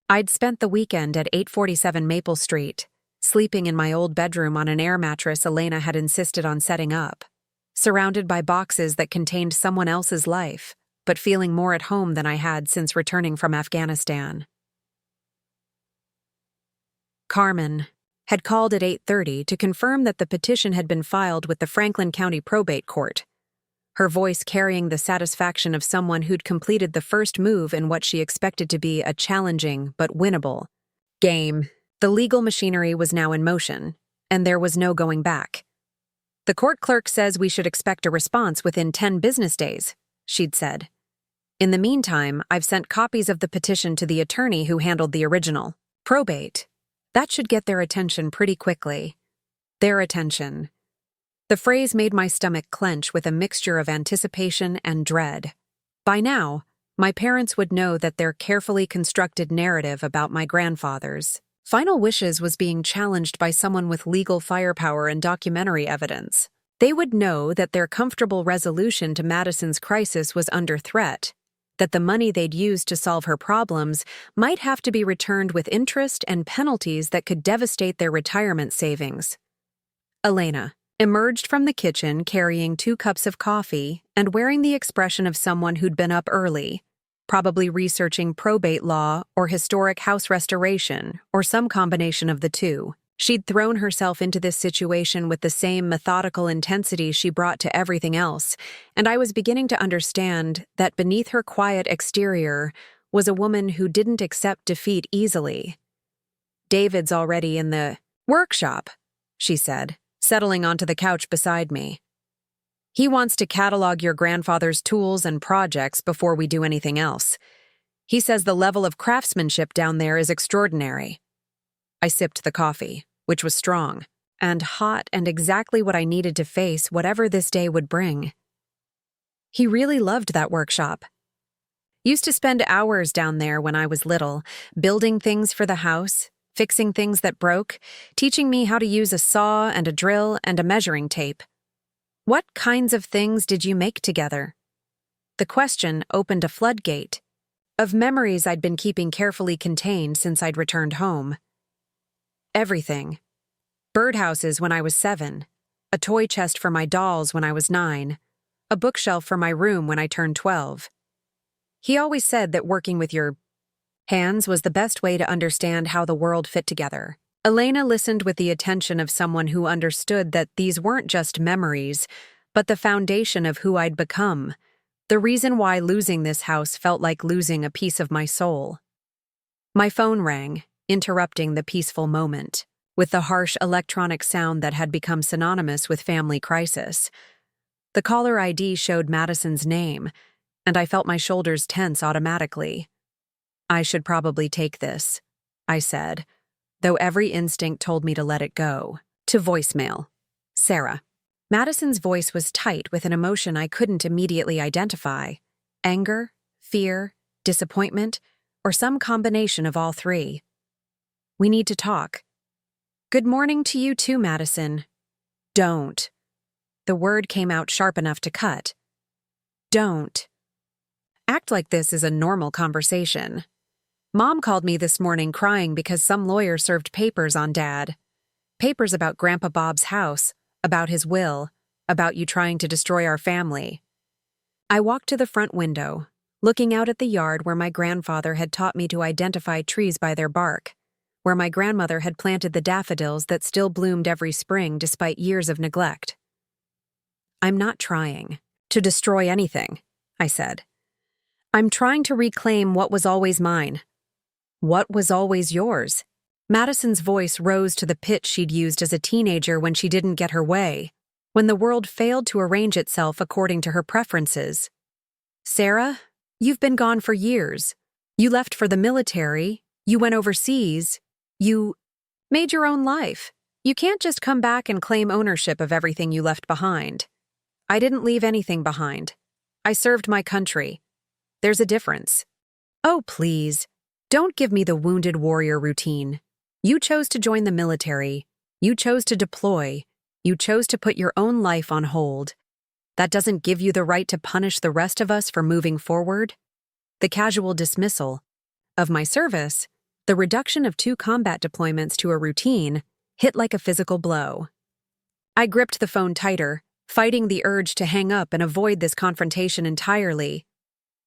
I'd spent the weekend at 847 Maple Street, sleeping in my old bedroom on an air mattress Elena had insisted on setting up, surrounded by boxes that contained someone else's life, but feeling more at home than I had since returning from Afghanistan. Carmen had called at 8:30 to confirm that the petition had been filed with the Franklin County Probate Court, her voice carrying the satisfaction of someone who'd completed the first move in what she expected to be a challenging but winnable game. The legal machinery was now in motion, and there was no going back. The court clerk says we should expect a response within 10 business days, she'd said. In the meantime, I've sent copies of the petition to the attorney who handled the original. Probate. That should get their attention pretty quickly. Their attention. The phrase made my stomach clench with a mixture of anticipation and dread. By now, my parents would know that their carefully constructed narrative about my grandfather's final wishes was being challenged by someone with legal firepower and documentary evidence. They would know that their comfortable resolution to Madison's crisis was under threat, that the money they'd used to solve her problems might have to be returned with interest and penalties that could devastate their retirement savings. Elena emerged from the kitchen carrying 2 cups of coffee and wearing the expression of someone who'd been up early, probably researching probate law or historic house restoration or some combination of the two. She'd thrown herself into this situation with the same methodical intensity she brought to everything else, and I was beginning to understand that beneath her quiet exterior was a woman who didn't accept defeat easily. "David's already in the workshop," she said, settling onto the couch beside me. "He wants to catalog your grandfather's tools and projects before we do anything else. He says the level of craftsmanship down there is extraordinary." I sipped the coffee, which was strong, and hot and exactly what I needed to face whatever this day would bring. He really loved that workshop. Used to spend hours down there when I was little, building things for the house, fixing things that broke, teaching me how to use a saw and a drill and a measuring tape. "What kinds of things did you make together?" The question opened a floodgate of memories I'd been keeping carefully contained since I'd returned home. Everything. Birdhouses when I was 7, a toy chest for my dolls when I was 9, a bookshelf for my room when I turned 12. He always said that working with your hands was the best way to understand how the world fit together. Elena listened with the attention of someone who understood that these weren't just memories, but the foundation of who I'd become, the reason why losing this house felt like losing a piece of my soul. My phone rang, interrupting the peaceful moment, with the harsh electronic sound that had become synonymous with family crisis. The caller ID showed Madison's name, and I felt my shoulders tense automatically. I should probably take this, I said, though every instinct told me to let it go. To voicemail. Sarah. Madison's voice was tight with an emotion I couldn't immediately identify. Anger, fear, disappointment, or some combination of all three. We need to talk. Good morning to you too, Madison. Don't. The word came out sharp enough to cut. Don't. Act like this is a normal conversation. Mom called me this morning crying because some lawyer served papers on Dad. Papers about Grandpa Bob's house, about his will, about you trying to destroy our family. I walked to the front window, looking out at the yard where my grandfather had taught me to identify trees by their bark, where my grandmother had planted the daffodils that still bloomed every spring despite years of neglect. I'm not trying to destroy anything, I said. I'm trying to reclaim what was always mine. What was always yours? Madison's voice rose to the pitch she'd used as a teenager when she didn't get her way, when the world failed to arrange itself according to her preferences. Sarah, you've been gone for years. You left for the military, you went overseas, you made your own life. You can't just come back and claim ownership of everything you left behind. I didn't leave anything behind. I served my country. There's a difference. Oh, please, don't give me the wounded warrior routine. You chose to join the military. You chose to deploy. You chose to put your own life on hold. That doesn't give you the right to punish the rest of us for moving forward. The casual dismissal of my service, the reduction of 2 combat deployments to a routine, hit like a physical blow. I gripped the phone tighter, fighting the urge to hang up and avoid this confrontation entirely.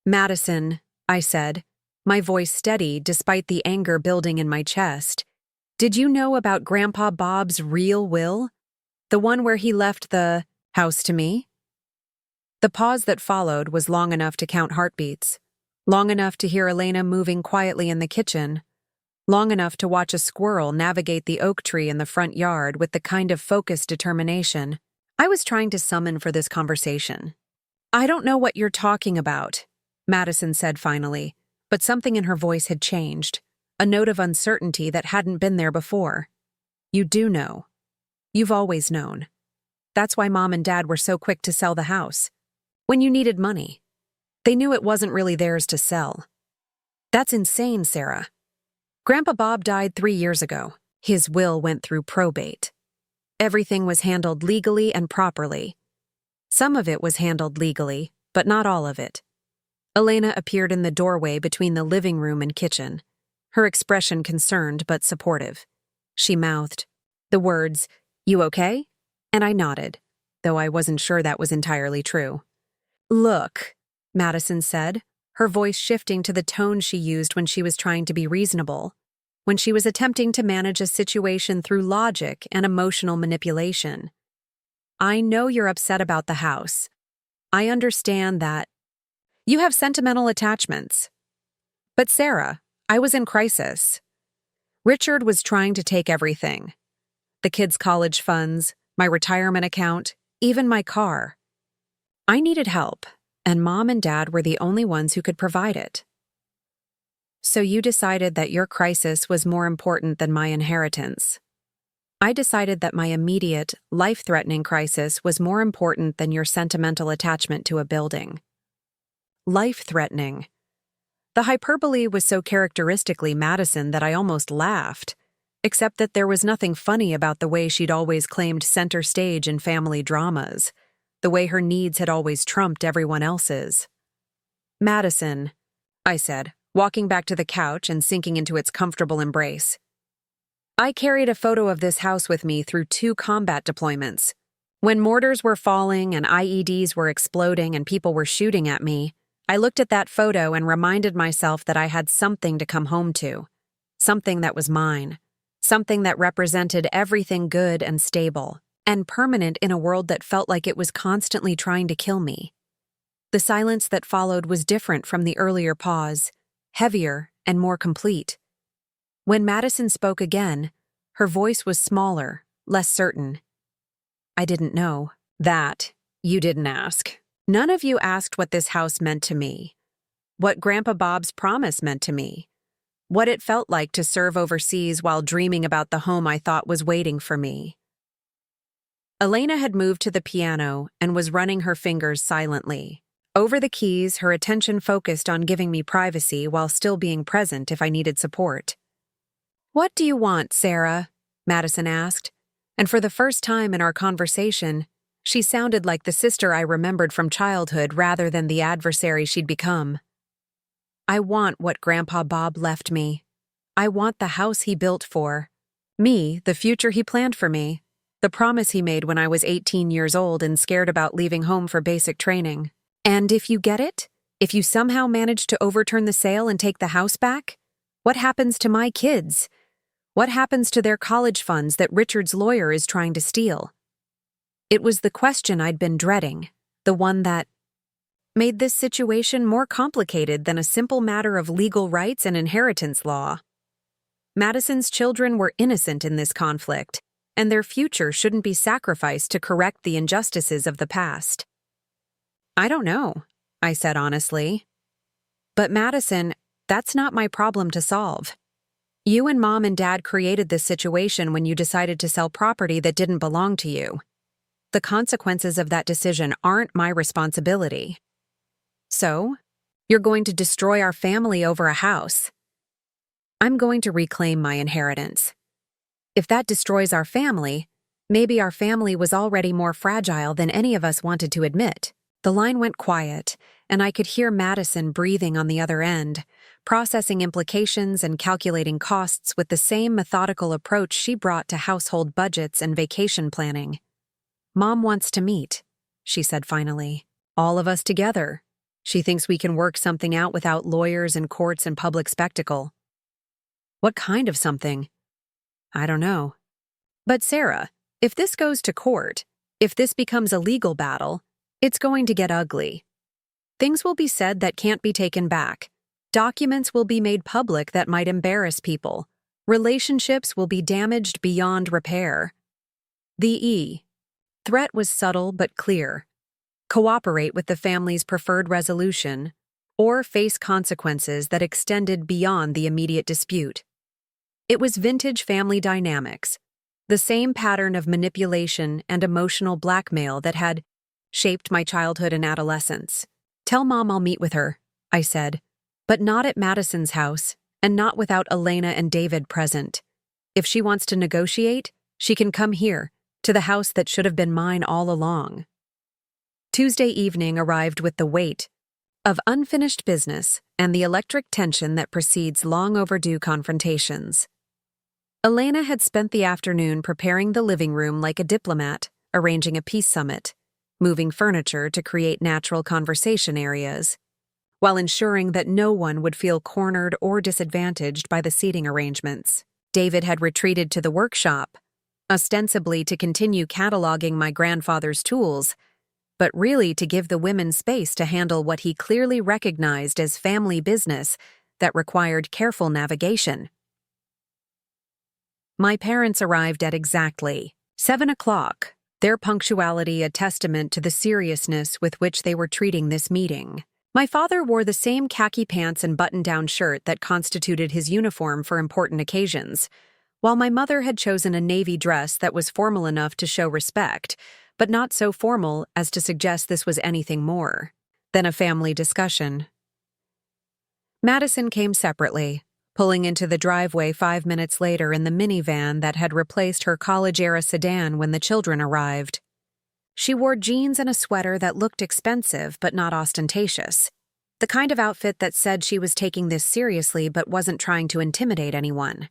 Madison, I said, my voice steady despite the anger building in my chest. Did you know about Grandpa Bob's real will? The one where he left the house to me? The pause that followed was long enough to count heartbeats, long enough to hear Elena moving quietly in the kitchen, long enough to watch a squirrel navigate the oak tree in the front yard with the kind of focused determination I was trying to summon for this conversation. I don't know what you're talking about, Madison said finally, but something in her voice had changed, a note of uncertainty that hadn't been there before. You do know. You've always known. That's why Mom and Dad were so quick to sell the house. When you needed money. They knew it wasn't really theirs to sell. That's insane, Sarah. Grandpa Bob died 3 years ago. His will went through probate. Everything was handled legally and properly. Some of it was handled legally, but not all of it. Elena appeared in the doorway between the living room and kitchen, her expression concerned but supportive. She mouthed the words, "You okay?" And I nodded, though I wasn't sure that was entirely true. Look, Madison said, her voice shifting to the tone she used when she was trying to be reasonable, when she was attempting to manage a situation through logic and emotional manipulation. I know you're upset about the house. I understand that. You have sentimental attachments. But Sarah, I was in crisis. Richard was trying to take everything. The kids' college funds, my retirement account, even my car. I needed help, and Mom and Dad were the only ones who could provide it. So you decided that your crisis was more important than my inheritance. I decided that my immediate, life-threatening crisis was more important than your sentimental attachment to a building. Life-threatening. The hyperbole was so characteristically Madison that I almost laughed, except that there was nothing funny about the way she'd always claimed center stage in family dramas, the way her needs had always trumped everyone else's. Madison, I said, walking back to the couch and sinking into its comfortable embrace. I carried a photo of this house with me through 2 combat deployments. When mortars were falling and IEDs were exploding and people were shooting at me, I looked at that photo and reminded myself that I had something to come home to. Something that was mine. Something that represented everything good and stable, and permanent in a world that felt like it was constantly trying to kill me. The silence that followed was different from the earlier pause, heavier and more complete. When Madison spoke again, her voice was smaller, less certain. I didn't know. That, you didn't ask. None of you asked what this house meant to me. What Grandpa Bob's promise meant to me. What it felt like to serve overseas while dreaming about the home I thought was waiting for me. Elena had moved to the piano and was running her fingers silently. Over the keys, her attention focused on giving me privacy while still being present if I needed support. "What do you want, Sarah?" Madison asked, and for the first time in our conversation, she sounded like the sister I remembered from childhood rather than the adversary she'd become. "I want what Grandpa Bob left me. I want the house he built for me, the future he planned for me, the promise he made when I was 18 years old and scared about leaving home for basic training. And if you get it, if you somehow manage to overturn the sale and take the house back, what happens to my kids? What happens to their college funds that Richard's lawyer is trying to steal?" It was the question I'd been dreading, the one that made this situation more complicated than a simple matter of legal rights and inheritance law. Madison's children were innocent in this conflict, and their future shouldn't be sacrificed to correct the injustices of the past. "I don't know," I said honestly. "But Madison, that's not my problem to solve. You and Mom and Dad created this situation when you decided to sell property that didn't belong to you. The consequences of that decision aren't my responsibility. So, you're going to destroy our family over a house. I'm going to reclaim my inheritance. If that destroys our family, maybe our family was already more fragile than any of us wanted to admit." The line went quiet, and I could hear Madison breathing on the other end, processing implications and calculating costs with the same methodical approach she brought to household budgets and vacation planning. "Mom wants to meet," she said finally. "All of us together. She thinks we can work something out without lawyers and courts and public spectacle." "What kind of something?" "I don't know." "But Sarah, if this goes to court, if this becomes a legal battle, it's going to get ugly. Things will be said that can't be taken back. Documents will be made public that might embarrass people. Relationships will be damaged beyond repair." The threat was subtle but clear. Cooperate with the family's preferred resolution, or face consequences that extended beyond the immediate dispute. It was vintage family dynamics, the same pattern of manipulation and emotional blackmail that had shaped my childhood and adolescence. "Tell Mom I'll meet with her," I said, "but not at Madison's house, and not without Elena and David present. If she wants to negotiate, she can come here, to the house that should have been mine all along." Tuesday evening arrived with the weight of unfinished business and the electric tension that precedes long overdue confrontations. Elena had spent the afternoon preparing the living room like a diplomat, arranging a peace summit, moving furniture to create natural conversation areas, while ensuring that no one would feel cornered or disadvantaged by the seating arrangements. David had retreated to the workshop, ostensibly to continue cataloging my grandfather's tools, but really to give the women space to handle what he clearly recognized as family business that required careful navigation. My parents arrived at exactly 7 o'clock, their punctuality a testament to the seriousness with which they were treating this meeting. My father wore the same khaki pants and button-down shirt that constituted his uniform for important occasions, while my mother had chosen a navy dress that was formal enough to show respect, but not so formal as to suggest this was anything more than a family discussion. Madison came separately, pulling into the driveway 5 minutes later in the minivan that had replaced her college-era sedan when the children arrived. She wore jeans and a sweater that looked expensive but not ostentatious. The kind of outfit that said she was taking this seriously but wasn't trying to intimidate anyone.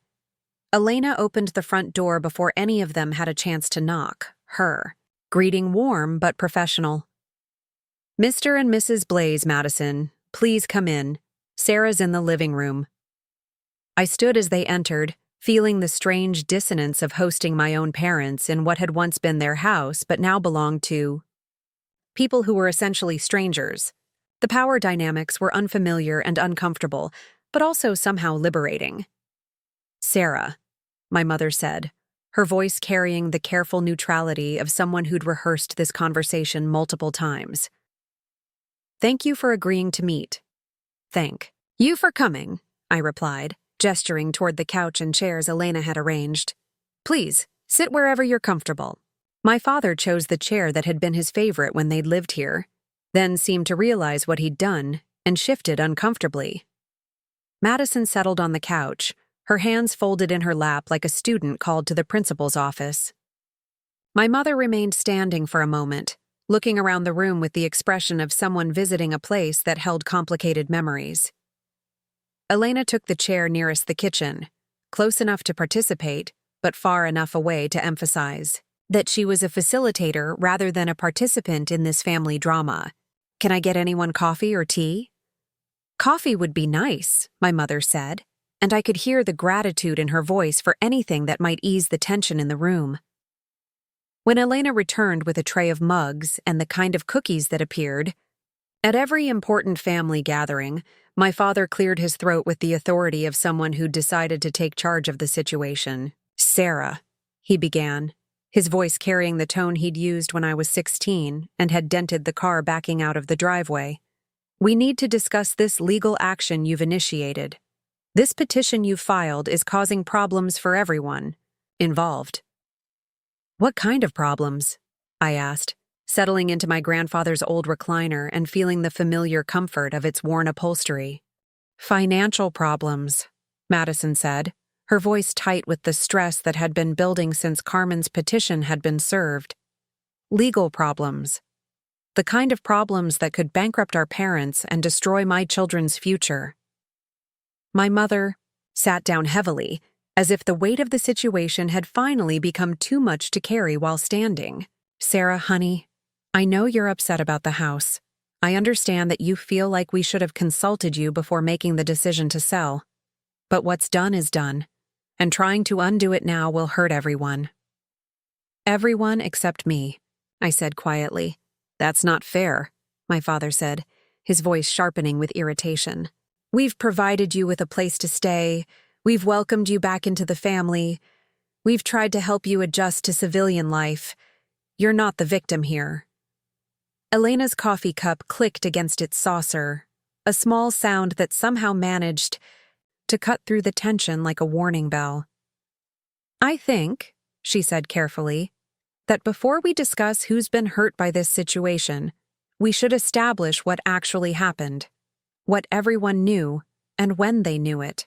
Elena opened the front door before any of them had a chance to knock, her greeting warm but professional. "Mr. and Mrs. Blaze Madison, please come in. Sarah's in the living room." I stood as they entered, feeling the strange dissonance of hosting my own parents in what had once been their house but now belonged to people who were essentially strangers. The power dynamics were unfamiliar and uncomfortable, but also somehow liberating. "Sarah," my mother said, her voice carrying the careful neutrality of someone who'd rehearsed this conversation multiple times. "Thank you for agreeing to meet." "Thank you for coming," I replied, gesturing toward the couch and chairs Elena had arranged. "Please, sit wherever you're comfortable." My father chose the chair that had been his favorite when they'd lived here, then seemed to realize what he'd done and shifted uncomfortably. Madison settled on the couch, her hands folded in her lap like a student called to the principal's office. My mother remained standing for a moment, looking around the room with the expression of someone visiting a place that held complicated memories. Elena took the chair nearest the kitchen, close enough to participate, but far enough away to emphasize that she was a facilitator rather than a participant in this family drama. "Can I get anyone coffee or tea?" "Coffee would be nice," my mother said, and I could hear the gratitude in her voice for anything that might ease the tension in the room. When Elena returned with a tray of mugs and the kind of cookies that appeared, at every important family gathering, my father cleared his throat with the authority of someone who'd decided to take charge of the situation. "Sarah," he began, his voice carrying the tone he'd used when I was 16 and had dented the car backing out of the driveway. "We need to discuss this legal action you've initiated. This petition you filed is causing problems for everyone involved." "What kind of problems?" I asked, settling into my grandfather's old recliner and feeling the familiar comfort of its worn upholstery. "Financial problems," Madison said, her voice tight with the stress that had been building since Carmen's petition had been served. "Legal problems. The kind of problems that could bankrupt our parents and destroy my children's future." My mother sat down heavily, as if the weight of the situation had finally become too much to carry while standing. "Sarah, honey, I know you're upset about the house. I understand that you feel like we should have consulted you before making the decision to sell. But what's done is done, and trying to undo it now will hurt everyone." "Everyone except me," I said quietly. "That's not fair," my father said, his voice sharpening with irritation. "We've provided you with a place to stay. We've welcomed you back into the family. We've tried to help you adjust to civilian life. You're not the victim here." Elena's coffee cup clicked against its saucer, a small sound that somehow managed to cut through the tension like a warning bell. "I think," she said carefully, "that before we discuss who's been hurt by this situation, we should establish what actually happened, what everyone knew, and when they knew it."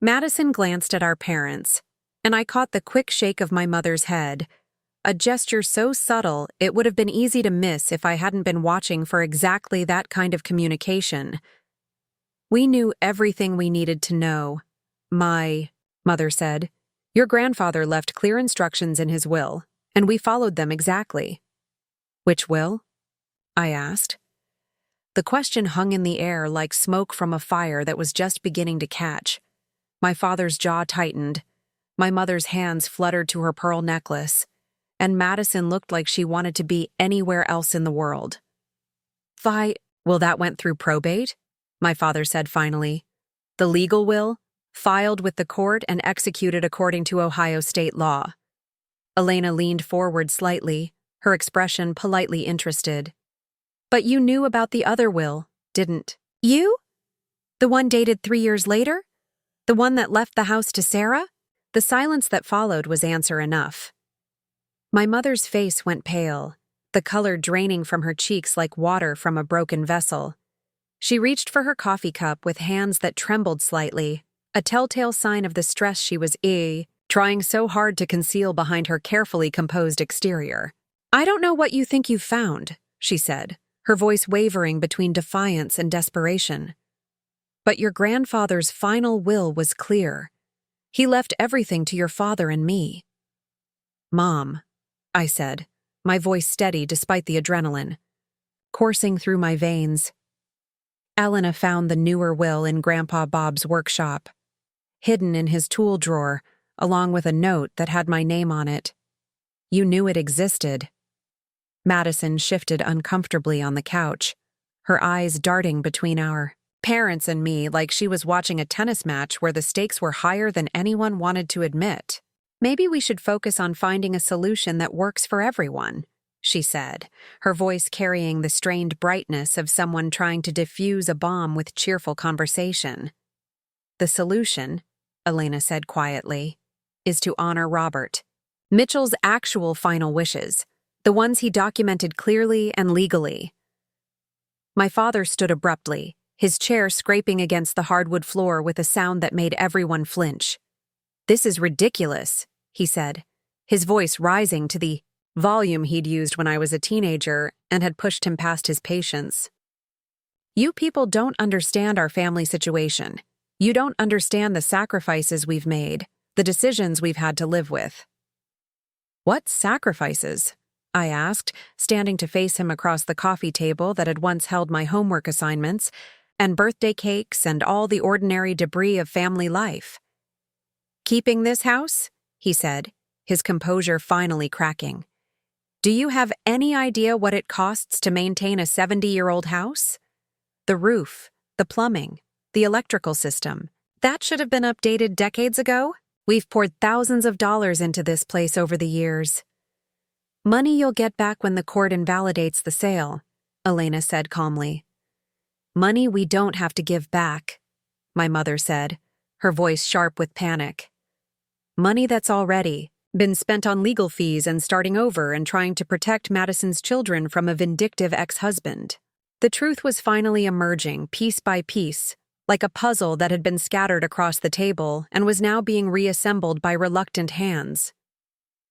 Madison glanced at our parents, and I caught the quick shake of my mother's head, a gesture so subtle it would have been easy to miss if I hadn't been watching for exactly that kind of communication. "We knew everything we needed to know," my mother said. "Your grandfather left clear instructions in his will, and we followed them exactly." "Which will?" I asked. The question hung in the air like smoke from a fire that was just beginning to catch. My father's jaw tightened, my mother's hands fluttered to her pearl necklace, and Madison looked like she wanted to be anywhere else in the world. "Will that went through probate?" my father said finally. "The legal will, filed with the court and executed according to Ohio state law." Elena leaned forward slightly, her expression politely interested. "But you knew about the other will, didn't you? The one dated 3 years later? The one that left the house to Sarah?" The silence that followed was answer enough. My mother's face went pale, the color draining from her cheeks like water from a broken vessel. She reached for her coffee cup with hands that trembled slightly, a telltale sign of the stress she was trying so hard to conceal behind her carefully composed exterior. "I don't know what you think you've found," she said, her voice wavering between defiance and desperation. "But your grandfather's final will was clear. He left everything to your father and me." "Mom," I said, my voice steady despite the adrenaline coursing through my veins. Elena found the newer will in Grandpa Bob's workshop, hidden in his tool drawer, along with a note that had my name on it. "You knew it existed." Madison shifted uncomfortably on the couch, her eyes darting between our parents and me like she was watching a tennis match where the stakes were higher than anyone wanted to admit. "Maybe we should focus on finding a solution that works for everyone," she said, her voice carrying the strained brightness of someone trying to defuse a bomb with cheerful conversation. "The solution," Elena said quietly, "is to honor Robert. Mitchell's actual final wishes, the ones he documented clearly and legally." My father stood abruptly, his chair scraping against the hardwood floor with a sound that made everyone flinch. "This is ridiculous," he said, his voice rising to the volume he'd used when I was a teenager and had pushed him past his patience. "You people don't understand our family situation. You don't understand the sacrifices we've made, the decisions we've had to live with." "What sacrifices?" I asked, standing to face him across the coffee table that had once held my homework assignments and birthday cakes and all the ordinary debris of family life. "Keeping this house?" he said, his composure finally cracking. "Do you have any idea what it costs to maintain a 70-year-old house? The roof, the plumbing, the electrical system. That should have been updated decades ago. We've poured thousands of dollars into this place over the years." "Money you'll get back when the court invalidates the sale," Elena said calmly. "Money we don't have to give back," my mother said, her voice sharp with panic. "Money that's already been spent on legal fees and starting over and trying to protect Madison's children from a vindictive ex-husband." The truth was finally emerging, piece by piece, like a puzzle that had been scattered across the table and was now being reassembled by reluctant hands.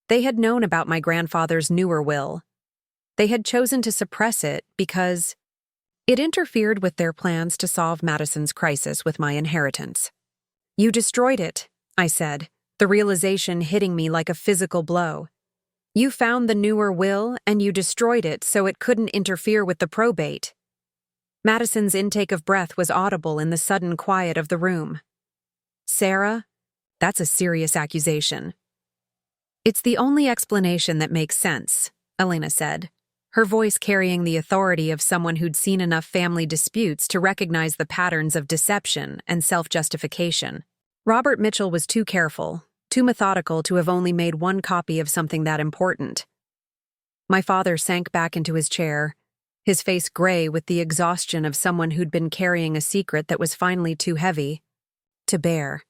They had known about my grandfather's newer will. They had chosen to suppress it because it interfered with their plans to solve Madison's crisis with my inheritance. "You destroyed it," I said, the realization hitting me like a physical blow. "You found the newer will and you destroyed it so it couldn't interfere with the probate." Madison's intake of breath was audible in the sudden quiet of the room. "Sarah, that's a serious accusation." "It's the only explanation that makes sense," Elena said, her voice carrying the authority of someone who'd seen enough family disputes to recognize the patterns of deception and self-justification. "Robert Mitchell was too careful, too methodical to have only made one copy of something that important." My father sank back into his chair, his face gray with the exhaustion of someone who'd been carrying a secret that was finally too heavy to bear.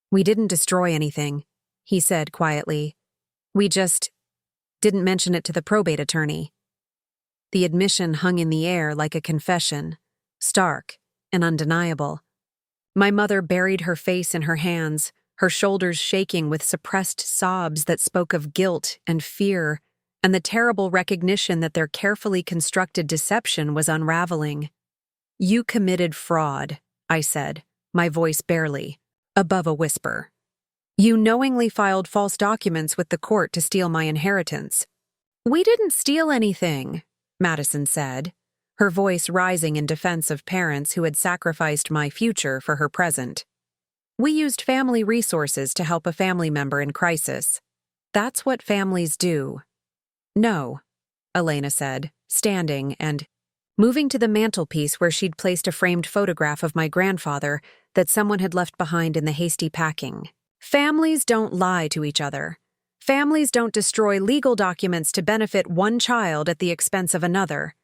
"We didn't destroy anything," he said quietly. "We just didn't mention it to the probate attorney." The admission hung in the air like a confession, stark and undeniable. My mother buried her face in her hands, her shoulders shaking with suppressed sobs that spoke of guilt and fear and the terrible recognition that their carefully constructed deception was unraveling. "You committed fraud," I said, my voice barely above a whisper. "You knowingly filed false documents with the court to steal my inheritance." "We didn't steal anything," Madison said, her voice rising in defense of parents who had sacrificed my future for her present. "We used family resources to help a family member in crisis. That's what families do." "No," Elena said, standing and moving to the mantelpiece where she'd placed a framed photograph of my grandfather that someone had left behind in the hasty packing. "Families don't lie to each other. Families don't destroy legal documents to benefit one child at the expense of another.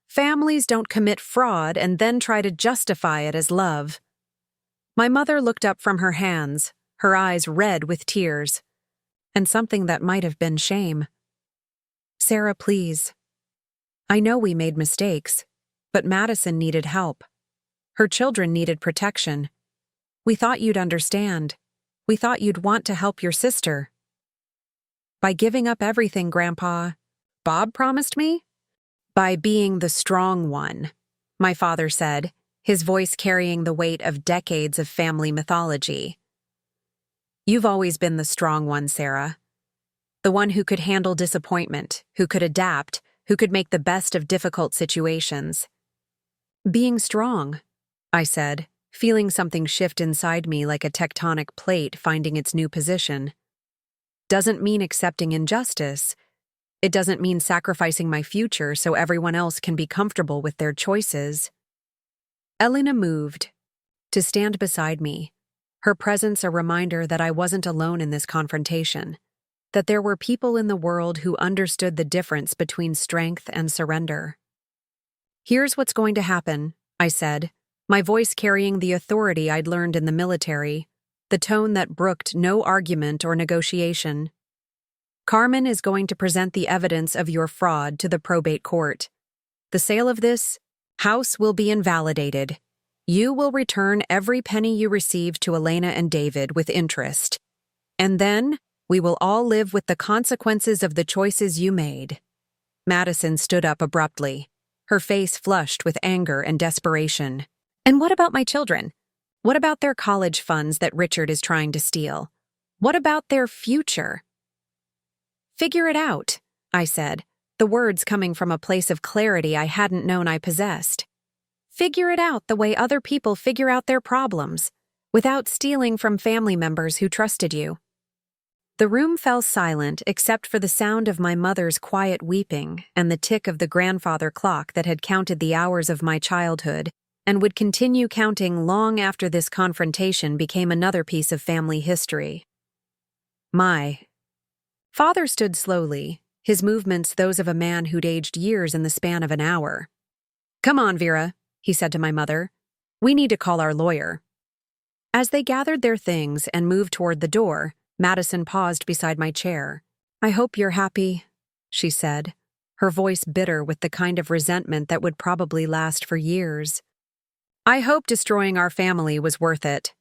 Families don't commit fraud and then try to justify it as love." My mother looked up from her hands, her eyes red with tears, and something that might have been shame. "Sarah, please. I know we made mistakes, but Madison needed help. Her children needed protection. We thought you'd understand. We thought you'd want to help your sister." "By giving up everything, Grandpa. Bob promised me?" By being the strong one, my father said, his voice carrying the weight of decades of family mythology. You've always been the strong one, Sarah. The one who could handle disappointment, who could adapt, who could make the best of difficult situations. Being strong, I said, feeling something shift inside me like a tectonic plate finding its new position. Doesn't mean accepting injustice. It doesn't mean sacrificing my future so everyone else can be comfortable with their choices. Elena moved to stand beside me, her presence a reminder that I wasn't alone in this confrontation, that there were people in the world who understood the difference between strength and surrender. Here's what's going to happen, I said, my voice carrying the authority I'd learned in the military, the tone that brooked no argument or negotiation. Carmen is going to present the evidence of your fraud to the probate court. The sale of this house will be invalidated. You will return every penny you received to Elena and David with interest. And then we will all live with the consequences of the choices you made. Madison stood up abruptly, her face flushed with anger and desperation. And what about my children? What about their college funds that Richard is trying to steal? What about their future? Figure it out, I said, the words coming from a place of clarity I hadn't known I possessed. Figure it out the way other people figure out their problems, without stealing from family members who trusted you. The room fell silent except for the sound of my mother's quiet weeping and the tick of the grandfather clock that had counted the hours of my childhood and would continue counting long after this confrontation became another piece of family history. My father stood slowly, his movements those of a man who'd aged years in the span of an hour. Come on, Vera, he said to my mother. We need to call our lawyer. As they gathered their things and moved toward the door, Madison paused beside my chair. I hope you're happy, she said, her voice bitter with the kind of resentment that would probably last for years. I hope destroying our family was worth it.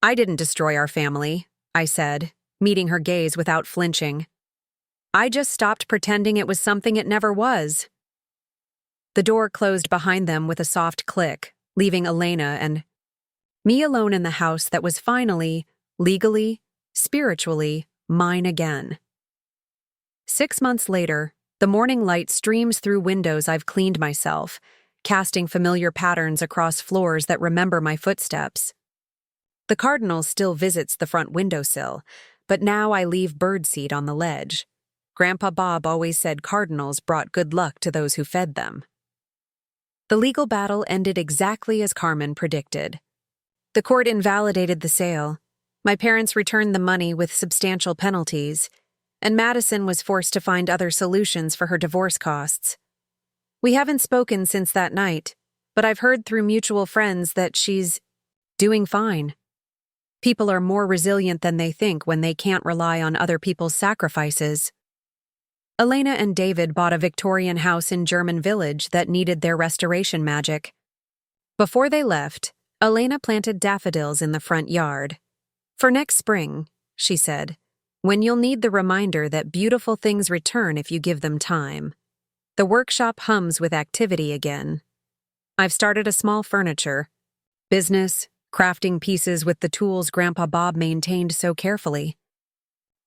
I didn't destroy our family, I said, meeting her gaze without flinching. I just stopped pretending it was something it never was. The door closed behind them with a soft click, leaving Elena and me alone in the house that was finally, legally, spiritually, mine again. 6 months later, the morning light streams through windows I've cleaned myself, casting familiar patterns across floors that remember my footsteps. The cardinal still visits the front windowsill, but now I leave birdseed on the ledge. Grandpa Bob always said cardinals brought good luck to those who fed them. The legal battle ended exactly as Carmen predicted. The court invalidated the sale. My parents returned the money with substantial penalties, and Madison was forced to find other solutions for her divorce costs. We haven't spoken since that night, but I've heard through mutual friends that she's doing fine. People are more resilient than they think when they can't rely on other people's sacrifices. Elena and David bought a Victorian house in German village that needed their restoration magic. Before they left, Elena planted daffodils in the front yard. For next spring, she said, when you'll need the reminder that beautiful things return if you give them time. The workshop hums with activity again. I've started a small furniture business, crafting pieces with the tools Grandpa Bob maintained so carefully.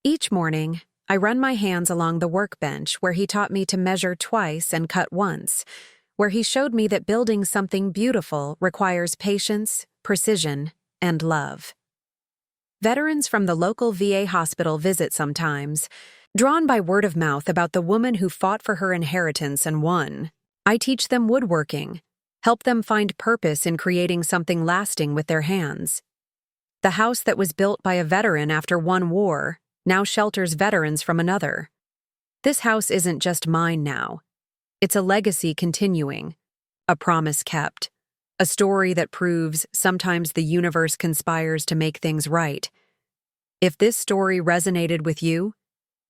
Each morning, I run my hands along the workbench where he taught me to measure twice and cut once, where he showed me that building something beautiful requires patience, precision, and love. Veterans from the local VA hospital visit sometimes, drawn by word of mouth about the woman who fought for her inheritance and won. I teach them woodworking, help them find purpose in creating something lasting with their hands. The house that was built by a veteran after one war now shelters veterans from another. This house isn't just mine now. It's a legacy continuing, a promise kept, a story that proves sometimes the universe conspires to make things right. If this story resonated with you,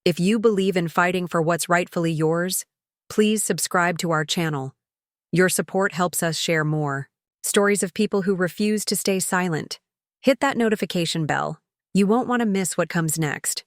if you believe in fighting for what's rightfully yours, please subscribe to our channel. Your support helps us share more stories of people who refuse to stay silent. Hit that notification bell. You won't want to miss what comes next.